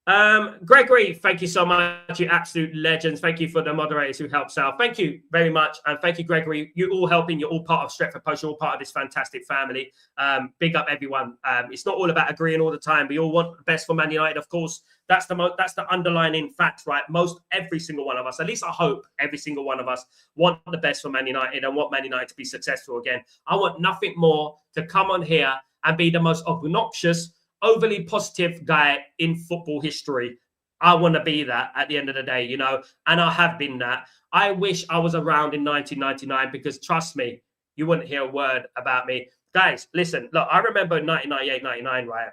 Gregory, thank you so much, you absolute legends. Thank you for the moderators who helped Sal. Thank you very much. And thank you, Gregory. You're all helping. You're all part of Stretford Post. You're all part of this fantastic family. Big up everyone. It's not all about agreeing all the time. We all want the best for Man United, of course. That's the underlining fact, right? Every single one of us, at least I hope every single one of us, want the best for Man United and want Man United to be successful again. I want nothing more to come on here and be the most obnoxious, overly positive guy in football history. I want to be that at the end of the day, you know, and I have been that. I wish I was around in 1999 because trust me, you wouldn't hear a word about me. Guys, listen, look, I remember 1998, 99, right?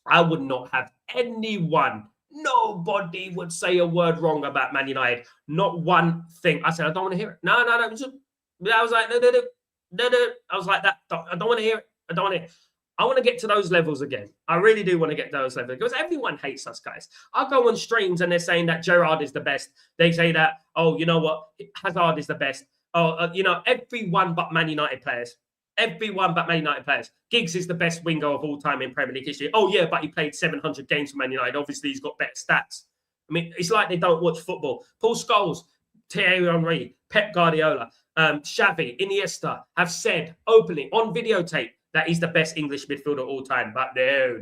I would not have anyone, nobody would say a word wrong about Man United. Not one thing. I said, I don't want to hear it. No. I was like, no. I was like that. I don't want to hear it. I don't want to hear it. I want to get to those levels again. I really do want to get to those levels because everyone hates us, guys. I go on streams and they're saying that Gerrard is the best. They say that, oh, you know what? Hazard is the best. Oh, you know, everyone but Man United players. Everyone but Man United players. Giggs is the best winger of all time in Premier League history. Oh, yeah, but he played 700 games for Man United. Obviously, he's got better stats. I mean, it's like they don't watch football. Paul Scholes, Thierry Henry, Pep Guardiola, Xavi, Iniesta have said openly on videotape that he's the best English midfielder of all time. But no.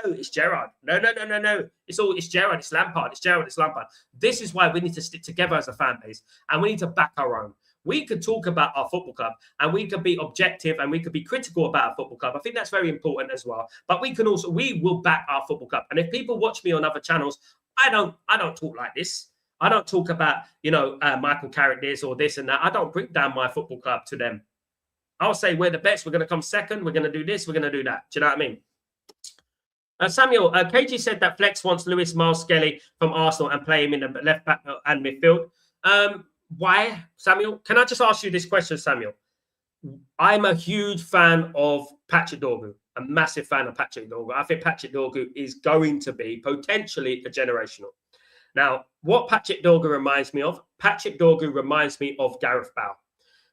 It's Gerrard. No. It's Gerrard. It's Lampard. It's Gerrard. It's Lampard. This is why we need to stick together as a fan base and we need to back our own. We could talk about our football club and we could be objective and we could be critical about our football club. I think that's very important as well. But we will back our football club. And if people watch me on other channels, I don't talk like this. I don't talk about, you know, Michael Carrick this or this and that. I don't bring down my football club to them. I'll say we're the best. We're going to come second. We're going to do this. We're going to do that. Do you know what I mean? Samuel, KG said that Flex wants Lewis Miles Skelly from Arsenal and play him in the left back and midfield. Why, Samuel? Can I just ask you this question, Samuel? I'm a huge fan of Patrick Dorgu, a massive fan of Patrick Dorgu. I think Patrick Dorgu is going to be potentially a generational. Now, what Patrick Dorgu reminds me of? Patrick Dorgu reminds me of Gareth Bale.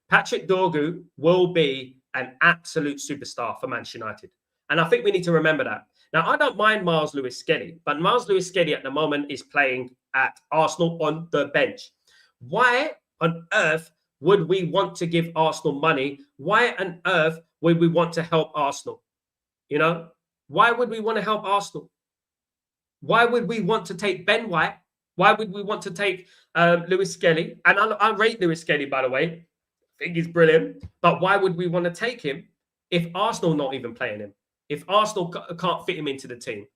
Patrick Dorgu will be an absolute superstar for Manchester United. And I think we need to remember that. Now, I don't mind Miles Lewis Skelly, but Miles Lewis Skelly at the moment is playing at Arsenal on the bench. Why on earth would we want to give Arsenal money? Why on earth would we want to help Arsenal? You know, why would we want to help Arsenal? Why would we want to take Ben White? Why would we want to take Lewis Skelly? And I rate Lewis Skelly, by the way. I think he's brilliant. But why would we want to take him if Arsenal not even playing him? If Arsenal can't fit him into the team?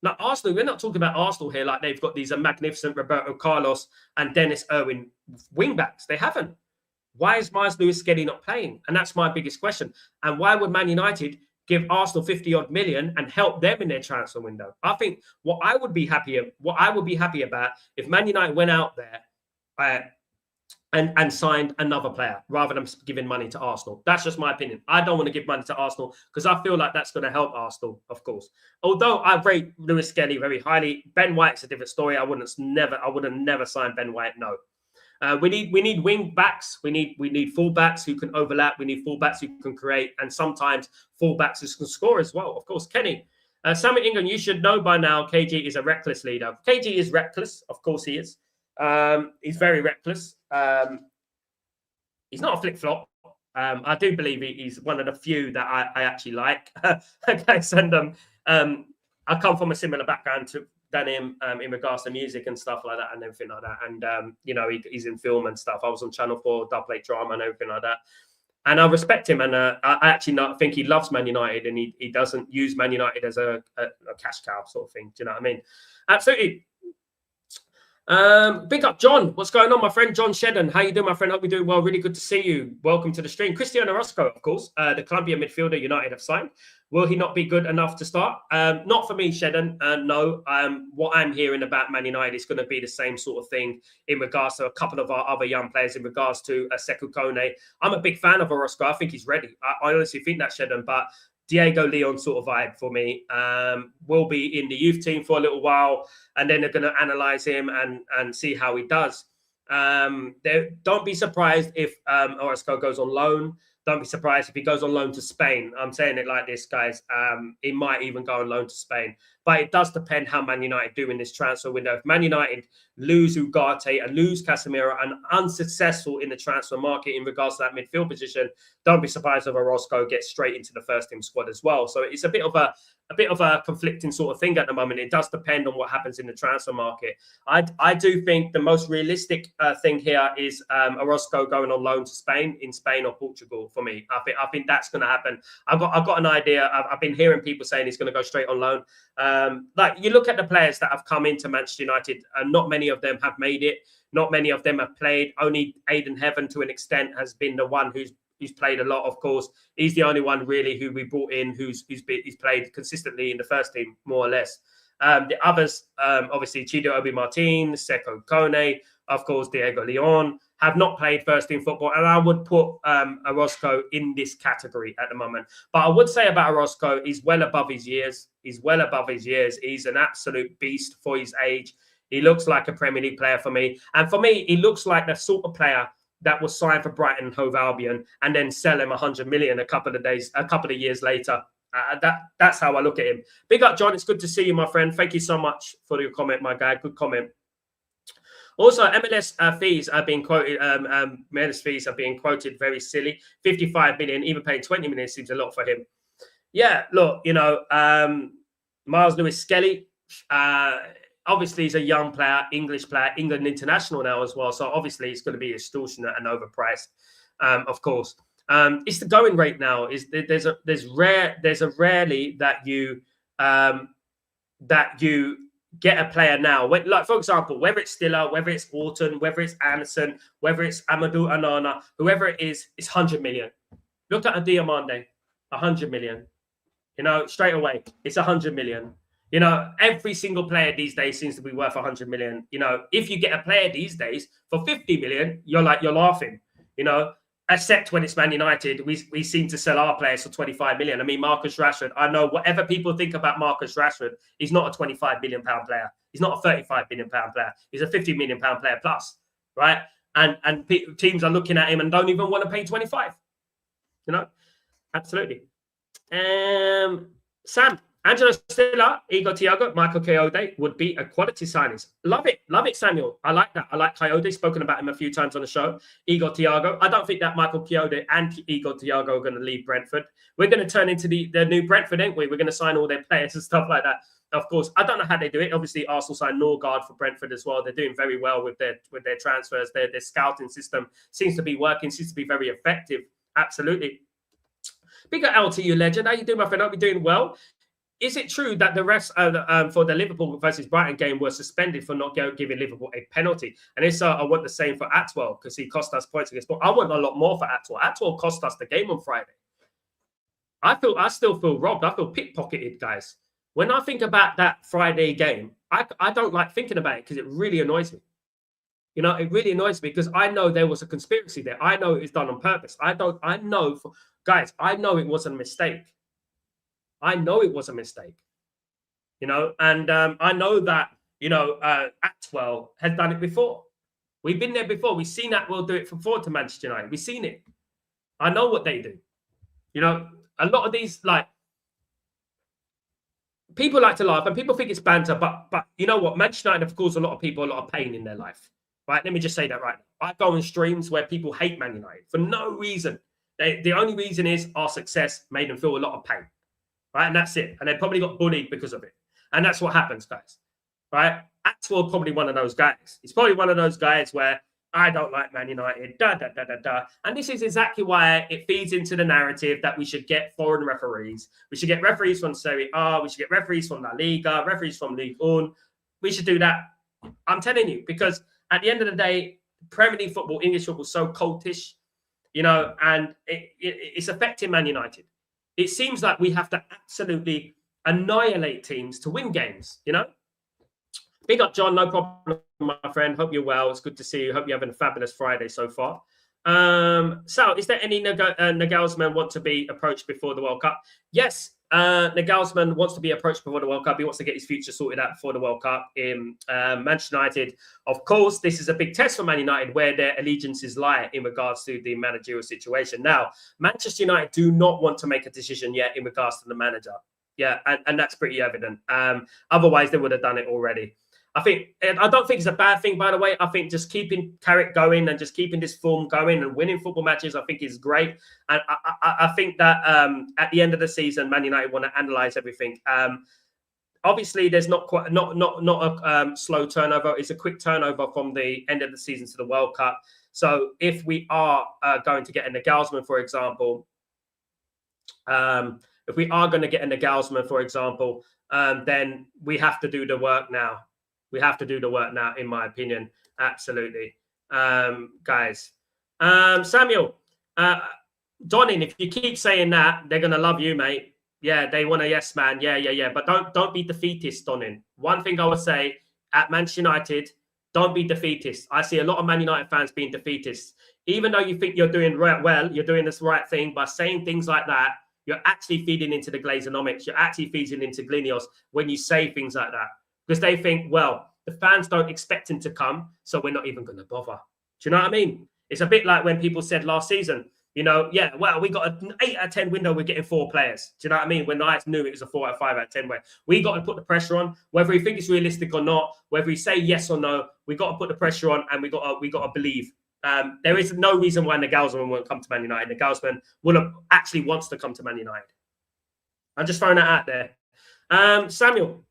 Now, Arsenal, we're not talking about Arsenal here like they've got these magnificent Roberto Carlos and Dennis Irwin wingbacks. They haven't. Why is Miles Lewis Skelly not playing? And that's my biggest question. And why would Man United give Arsenal 50-odd million and help them in their transfer window? I think what I would be happy about if Man United went out there and signed another player rather than giving money to Arsenal. That's just my opinion. I don't want to give money to Arsenal because I feel like that's going to help Arsenal, of course. Although I rate Lewis Skelly very highly, Ben White's a different story. I would have never signed Ben White. No. We need wing backs. We need fullbacks who can overlap. We need fullbacks who can create, and sometimes fullbacks who can score as well. Of course, Kenny. Sammy England, you should know by now KG is a reckless leader. KG is reckless. Of course he is. He's very reckless. He's not a flip-flop. I do believe he's one of the few that I actually like. Okay, and I come from a similar background than him in regards to music and stuff like that and everything like that. And, you know, he's in film and stuff. I was on Channel 4, Double 8 Drama and everything like that. And I respect him. And I actually think he loves Man United and he doesn't use Man United as a cash cow sort of thing. Do you know what I mean? Absolutely. Big up, John. What's going on, my friend? John Shedden. How you doing, my friend? Hope you're doing well. Really good to see you. Welcome to the stream. Cristiano Roscoe, of course, the Colombian midfielder United have signed. Will he not be good enough to start? Not for me, Shedden. No. What I'm hearing about Man United is going to be the same sort of thing in regards to a couple of our other young players, in regards to Sekou Kone. I'm a big fan of Orozco. I think he's ready. I honestly think that, Shedden, but Diego Leon sort of vibe for me. Will be in the youth team for a little while, and then they're going to analyze him and see how he does. Don't be surprised if Orozco goes on loan. Don't be surprised if he goes on loan to Spain. I'm saying it like this, guys. He might even go on loan to Spain. But it does depend how Man United do in this transfer window. If Man United lose Ugarte and lose Casemiro and unsuccessful in the transfer market in regards to that midfield position, don't be surprised if Orozco gets straight into the first team squad as well. So it's a bit of a conflicting sort of thing at the moment. It does depend on what happens in the transfer market. I do think the most realistic thing here is Orozco going on loan to Spain, in Spain or Portugal for me. I think that's going to happen. I've got an idea. I've been hearing people saying he's going to go straight on loan. Like you look at the players that have come into Manchester United, and not many of them have made it. Not many of them have played. Only Aiden Heaven, to an extent, has been the one who's played a lot. Of course, he's the only one really who we brought in who's played consistently in the first team, more or less. The others, obviously, Chido Obi Martin, Seko Kone, of course, Diego Leon, have not played first team football. And I would put Orozco in this category at the moment. But I would say about Orozco, he's well above his years. He's well above his years. He's an absolute beast for his age. He looks like a Premier League player for me. And for me, he looks like the sort of player that was signed for Brighton and Hove Albion and then sell him 100 million a couple of years later. That's how I look at him. Big up, John. It's good to see you, my friend. Thank you so much for your comment, my guy. Good comment. Also, MLS fees are being quoted. MLS fees are being quoted very silly. 55 million, even paying 20 million seems a lot for him. Yeah, look, Miles Lewis-Skelly. Obviously, he's a young player, English player, England international now as well. So obviously, it's going to be extortionate and overpriced, of course. It's the going rate now. There's rarely that you get a player now. Like for example, whether it's Stiller, whether it's Orton, whether it's Anderson, whether it's Amadou Onana, whoever it is, it's 100 million. Look at Diamande, 100 million. Straight away, it's 100 million. Every single player these days seems to be worth 100 million. If you get a player these days for 50 million, you're laughing. Except when it's Man United, we seem to sell our players for 25 million. I mean, Marcus Rashford, I know whatever people think about Marcus Rashford, he's not a 25 million pound player. He's not a 35 million pound player. He's a 50 million pound player plus, right? And teams are looking at him and don't even want to pay 25. Absolutely. Sam, Angelo Stiller, Igor Thiago, Michael Coyote would be a quality signings. Love it, Samuel. I like that. I like Coyote. Spoken about him a few times on the show. Igor Thiago. I don't think that Michael Coyote and Igor Thiago are going to leave Brentford. We're going to turn into the new Brentford, ain't we? We're going to sign all their players and stuff like that. Of course, I don't know how they do it. Obviously, Arsenal signed Norgard for Brentford as well. They're doing very well with their transfers. Their scouting system seems to be working. Seems to be very effective. Absolutely. Big up LTU legend. How you doing, my friend? Hope you're doing well. Is it true that the refs for the Liverpool versus Brighton game were suspended for not giving Liverpool a penalty? And if so, I want the same for Atwell because he cost us points against. But I want a lot more for Atwell. Atwell cost us the game on Friday. I still feel robbed. I feel pickpocketed, guys. When I think about that Friday game, I don't like thinking about it because it really annoys me. It really annoys me because I know there was a conspiracy there. I know it was done on purpose. I know it was a mistake. I know it was a mistake, and I know that, Atwell has done it before. We've been there before. We've seen Atwell do it before to Manchester United. We've seen it. I know what they do. A lot of these, people like to laugh and people think it's banter, but you know what? Manchester United have caused a lot of people a lot of pain in their life, right? Let me just say that right now. I go on streams where people hate Man United for no reason. The only reason is our success made them feel a lot of pain. Right, and that's it. And they probably got bullied because of it. And that's what happens, guys. Right? Atwell probably one of those guys. He's probably one of those guys where I don't like Man United. And this is exactly why it feeds into the narrative that we should get foreign referees. We should get referees from Serie A. We should get referees from La Liga, referees from Ligue 1. We should do that. I'm telling you, because at the end of the day, Premier League football, English football is so cultish, and it's affecting Man United. It seems like we have to absolutely annihilate teams to win games, Big up, John. No problem, my friend. Hope you're well. It's good to see you. Hope you're having a fabulous Friday so far. Sal, is there any Nagelsmann want to be approached before the World Cup? Yes, Nagelsmann wants to be approached before the World Cup. He wants to get his future sorted out before the World Cup in Manchester United. Of course, this is a big test for Man United where their allegiances lie in regards to the managerial situation. Now, Manchester United do not want to make a decision yet in regards to the manager. Yeah, and that's pretty evident. Otherwise, they would have done it already. I don't think it's a bad thing, by the way. I think just keeping Carrick going and just keeping this form going and winning football matches, I think is great. And I think that at the end of the season, Man United want to analyze everything. Obviously, there's not a slow turnover. It's a quick turnover from the end of the season to the World Cup. So if we are going to get a Nagelsmann, for example, then we have to do the work now. We have to do the work now, in my opinion. Absolutely. Guys. Samuel, Donning, if you keep saying that, they're going to love you, mate. Yeah, they want a yes man. Yeah. But don't be defeatist, Donning. One thing I would say at Manchester United, don't be defeatist. I see a lot of Man United fans being defeatists. Even though you think you're doing well, you're doing this right thing by saying things like that, you're actually feeding into the Glazonomics. You're actually feeding into Glinios when you say things like that. Because they think, well, the fans don't expect him to come, so we're not even going to bother. Do you know what I mean? It's a bit like when people said last season, we got an 8 out of 10 window, we're getting 4 players. Do you know what I mean? When I knew it was a 4 out of 5 out of 10 way. We got to put the pressure on, whether we think it's realistic or not, whether we say yes or no, we got to put the pressure on and we got to believe. There is no reason why Nagelsmann won't come to Man United. Nagelsmann actually wants to come to Man United. I'm just throwing that out there. Samuel,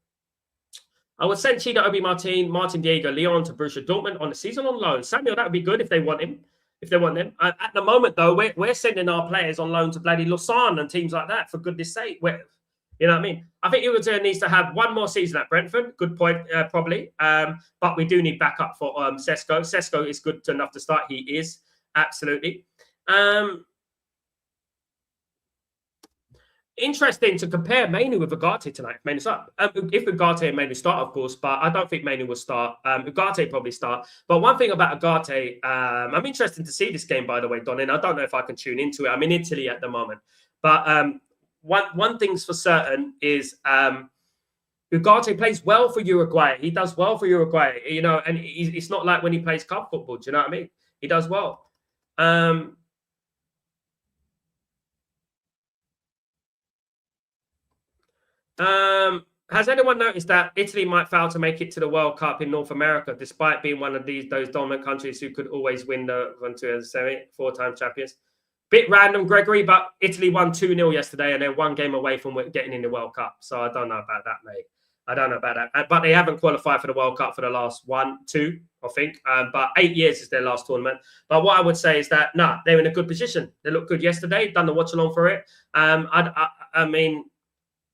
I would send Chido Obi Martin Diego, Leon to Borussia Dortmund on the season on loan. Samuel, that would be good if they want him. If they want them. At the moment, though, we're sending our players on loan to bloody Lausanne and teams like that, for goodness sake. You know what I mean? I think Iwater needs to have one more season at Brentford. Good point, probably. But we do need backup for Sesko. Sesko is good enough to start. He is, absolutely. Interesting to compare Mainu with Ugarte tonight. If Ugarte and Mainu start, of course, but I don't think Mainu will start. Ugarte probably start. But one thing about Ugarte, I'm interested to see this game, by the way, Don, and I don't know if I can tune into it. I'm in Italy at the moment. But one thing's for certain is Ugarte plays well for Uruguay. He does well for Uruguay, and it's not like when he plays cup football. Do you know what I mean? He does well. Has anyone noticed that Italy might fail to make it to the World Cup in North America, despite being one of those dominant countries who could always win the 4-time champions? Bit random, Gregory, but Italy won 2-0 yesterday, and they're one game away from getting in the World Cup. So I don't know about that, mate. I don't know about that. But they haven't qualified for the World Cup for the last 2, I think. But 8 years is their last tournament. But what I would say is that, they're in a good position. They looked good yesterday. Done the watch along for it. I mean,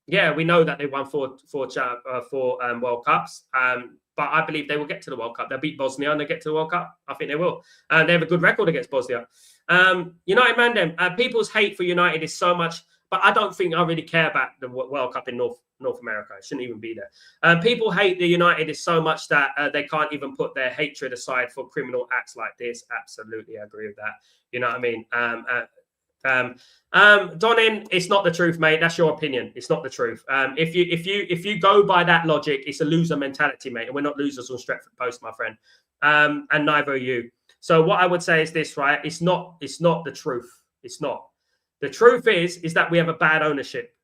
yeah, we know that they won four World Cups. But I believe they will get to the World Cup. They'll beat Bosnia and they get to the World Cup. I think they will. And they have a good record against Bosnia. United Mandem, people's hate for United is so much, but I don't think I really care about the World Cup in North America. It shouldn't even be there. People hate the United is so much that they can't even put their hatred aside for criminal acts like this. Absolutely, I agree with that. You know what I mean? Donin, it's not the truth, mate. That's your opinion. It's not the truth. If you go by that logic, it's a loser mentality, mate. And we're not losers on Stretford Post, my friend. And neither are you. So what I would say is this, right? It's not the truth. It's not. The truth is that we have a bad ownership,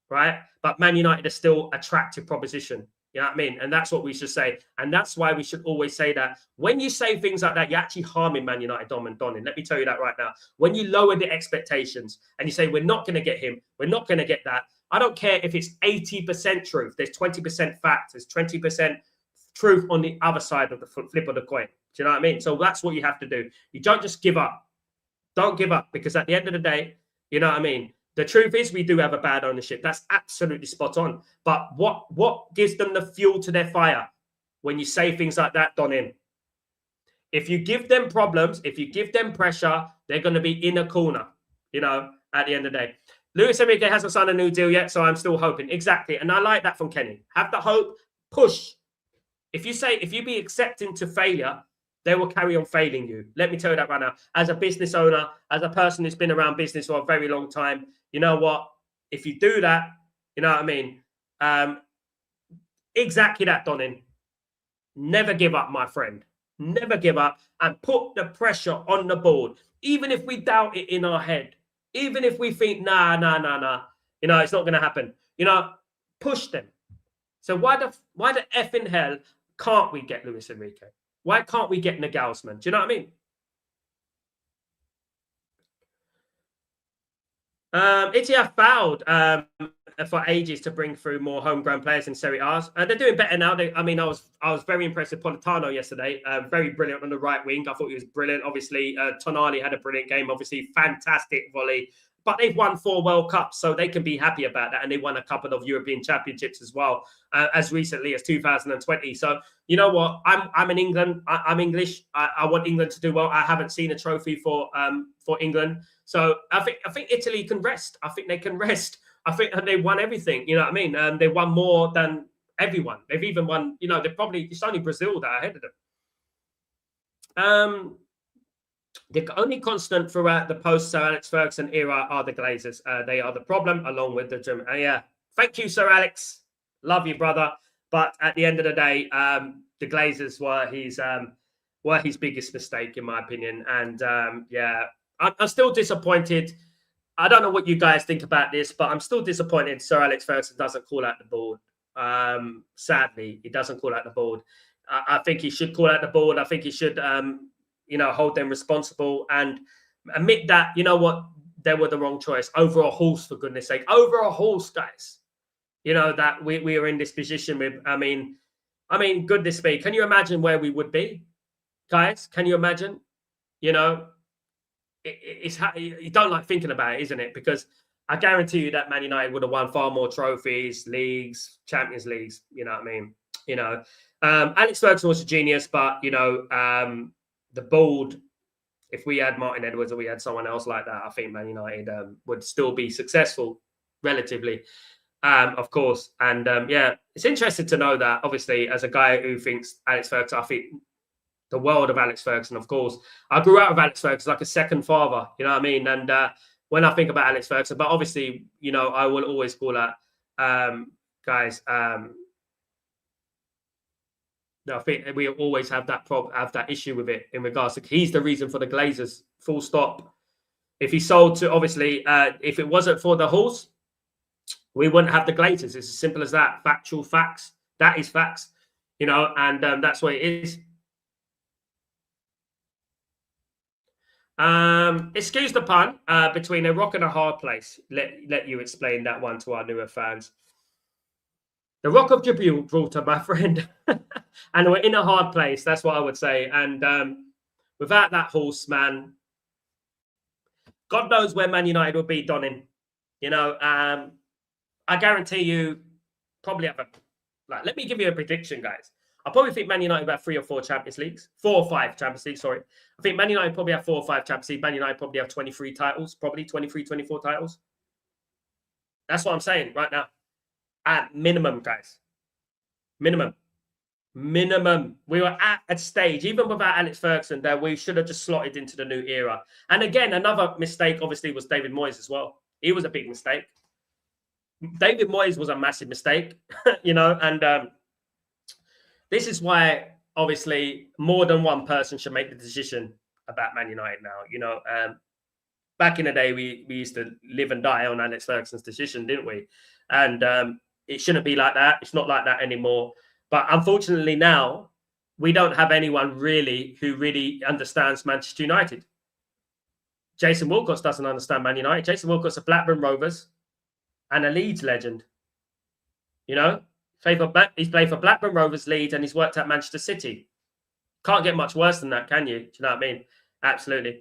right? But Man United is still an attractive proposition. You know what I mean? And that's what we should say. And that's why we should always say that. When you say things like that, you're actually harming Man United, Donin. Let me tell you that right now. When you lower the expectations and you say, we're not going to get him, we're not going to get that. I don't care if it's 80% truth. There's 20% fact. There's 20% truth on the other side of the flip of the coin. Do you know what I mean? So that's what you have to do. You don't just give up. Don't give up, because at the end of the day, you know what I mean? The truth is we do have a bad ownership. That's absolutely spot on. But what gives them the fuel to their fire when you say things like that, Donin? If you give them problems, if you give them pressure, they're going to be in a corner, at the end of the day. Luis Enrique hasn't signed a new deal yet, so I'm still hoping. Exactly. And I like that from Kenny. Have the hope, push. If you be accepting to failure, they will carry on failing you. Let me tell you that right now. As a business owner, as a person who's been around business for a very long time, you know what? If you do that, you know what I mean? Exactly that, Donin. Never give up, my friend. Never give up, and put the pressure on the board. Even if we doubt it in our head. Even if we think, nah. It's not going to happen. Push them. So why the effing hell can't we get Luis Enrique? Why can't we get Nagelsmann? Do you know what I mean? Etihad fouled for ages to bring through more homegrown players in Serie A. They're doing better now. I was very impressed with Politano yesterday. Very brilliant on the right wing. I thought he was brilliant. Obviously, Tonali had a brilliant game. Obviously, fantastic volley. But they've won 4 World Cups, so they can be happy about that. And they won a couple of European Championships as well, as recently as 2020. So you know what? I'm in England. I'm English. I want England to do well. I haven't seen a trophy for England. So I think Italy can rest. I think they can rest. I think they won everything. You know what I mean? They won more than everyone. They've even won. You know, it's only Brazil that are ahead of them. The only constant throughout the post-Sir Alex Ferguson era are the Glazers. They are the problem, along with the German. Yeah, thank you, Sir Alex. Love you, brother. But at the end of the day, the Glazers were his biggest mistake, in my opinion. And yeah, I'm still disappointed. I don't know what you guys think about this, but I'm still disappointed Sir Alex Ferguson doesn't call out the board. Sadly, he doesn't call out the board. I think he should call out the board. I think he should, hold them responsible and admit that, you know what, they were the wrong choice. Over a horse, for goodness sake. Over a horse, guys. You know, that we are in this position with, I mean, goodness me. Can you imagine where we would be, guys? Can you imagine? You know, it's you don't like thinking about it, isn't it? Because I guarantee you that Man United would have won far more trophies, leagues, Champions Leagues. You know what I mean? You know, Alex Ferguson was a genius, but you know, the board. If we had Martin Edwards or we had someone else like that, I think Man United would still be successful, relatively, of course. And yeah, it's interesting to know that. Obviously, as a guy who thinks Alex Ferguson, I think the world of Alex Ferguson, of course. I grew up with Alex Ferguson like a second father, you know what I mean? And when I think about Alex Ferguson, but obviously, you know, I will always call that, guys, I think we always have that issue with it in regards to he's the reason for the Glazers, full stop. If he sold to, obviously, if it wasn't for the horse, we wouldn't have the Glazers. It's as simple as that. Factual facts. That is facts, you know, and that's what it is. Excuse the pun, between a rock and a hard place. Let you explain that one to our newer fans. The Rock of Gibraltar, my friend. And we're in a hard place. That's what I would say. And without that horse, man, God knows where Man United will be, Donning. You know, I guarantee you probably have let me give you a prediction, guys. I probably think Man United will have 3 or 4 Champions Leagues. 4 or 5 Champions Leagues, sorry. I think Man United probably have 4 or 5 Champions Leagues. Man United probably have 23 titles, probably 23, 24 titles. That's what I'm saying right now. At minimum, guys. Minimum. We were at a stage, even without Alex Ferguson, that we should have just slotted into the new era. And again, another mistake, obviously, was David Moyes as well. He was a big mistake. David Moyes was a massive mistake, you know, and this is why, obviously, more than one person should make the decision about Man United now. You know, back in the day, we used to live and die on Alex Ferguson's decision, didn't we? And it shouldn't be like that. It's not like that anymore. But unfortunately now, we don't have anyone who really understands Manchester United. Jason Wilcox doesn't understand Man United. Jason Wilcox, a Blackburn Rovers and a Leeds legend. You know, he's played for Blackburn Rovers, Leeds, and he's worked at Manchester City. Can't get much worse than that, can you? Do you know what I mean? Absolutely.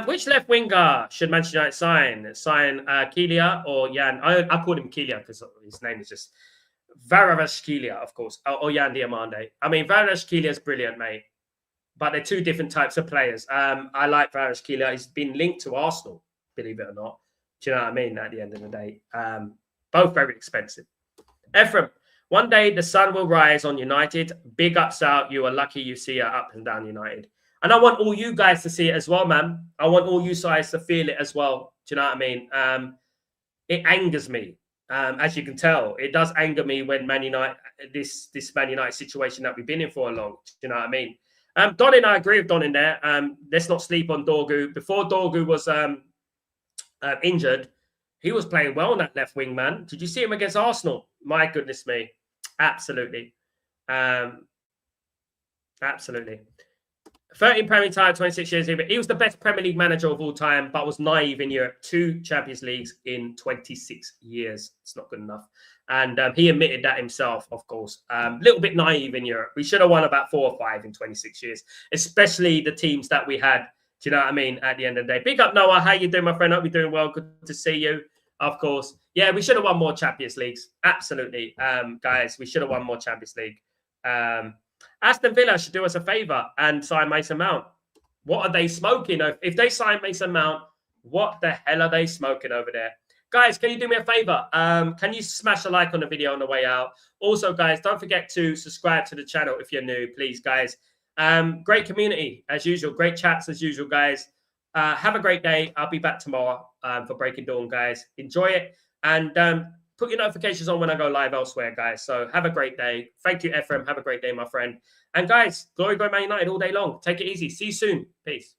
Which left winger should Manchester United sign? Sign Keelia or Jan? I called him Keelia because his name is just Keelia, of course, or Jan Diamande. I mean, Keelia is brilliant, mate. But they're 2 different types of players. I like Keelia. He's been linked to Arsenal, believe it or not. Do you know what I mean? At the end of the day, both very expensive. Ephraim, one day the sun will rise on United. Big ups out. You are lucky you see it up and down United. And I want all you guys to see it as well, man. I want all you guys to feel it as well. Do you know what I mean? It angers me. As you can tell, it does anger me when Man United, this Man United situation that we've been in for a long. Do you know what I mean? Donnin, I agree with Donnin there. Let's not sleep on Dorgu. Before Dorgu was injured, He was playing well on that left wing, man. Did you see him against Arsenal? My goodness me. Absolutely. Absolutely. 13 Premier time, 26 years. He was the best Premier League manager of all time, but was naive in Europe. 2 Champions Leagues in 26 years. It's not good enough. And he admitted that himself, of course. Little bit naive in Europe. We should have won about 4 or 5 in 26 years, especially the teams that we had. Do you know what I mean? At the end of the day. Big up, Noah. How you doing, my friend? Hope you're doing well. Good to see you, of course. Yeah, we should have won more Champions Leagues. Absolutely. Guys, we should have won more Champions League. Aston Villa should do us a favour and sign Mason Mount. What are they smoking? If they sign Mason Mount, what the hell are they smoking over there? Guys, can you do me a favour? Can you smash a like on the video on the way out? Also, guys, don't forget to subscribe to the channel if you're new, please, guys. Great community, as usual. Great chats, as usual, guys. Have a great day. I'll be back tomorrow for Breaking Dawn, guys. Enjoy it. And put your notifications on when I go live elsewhere, guys. So have a great day. Thank you, Ephraim. Have a great day, my friend. And guys, glory go Man United all day long. Take it easy. See you soon. Peace.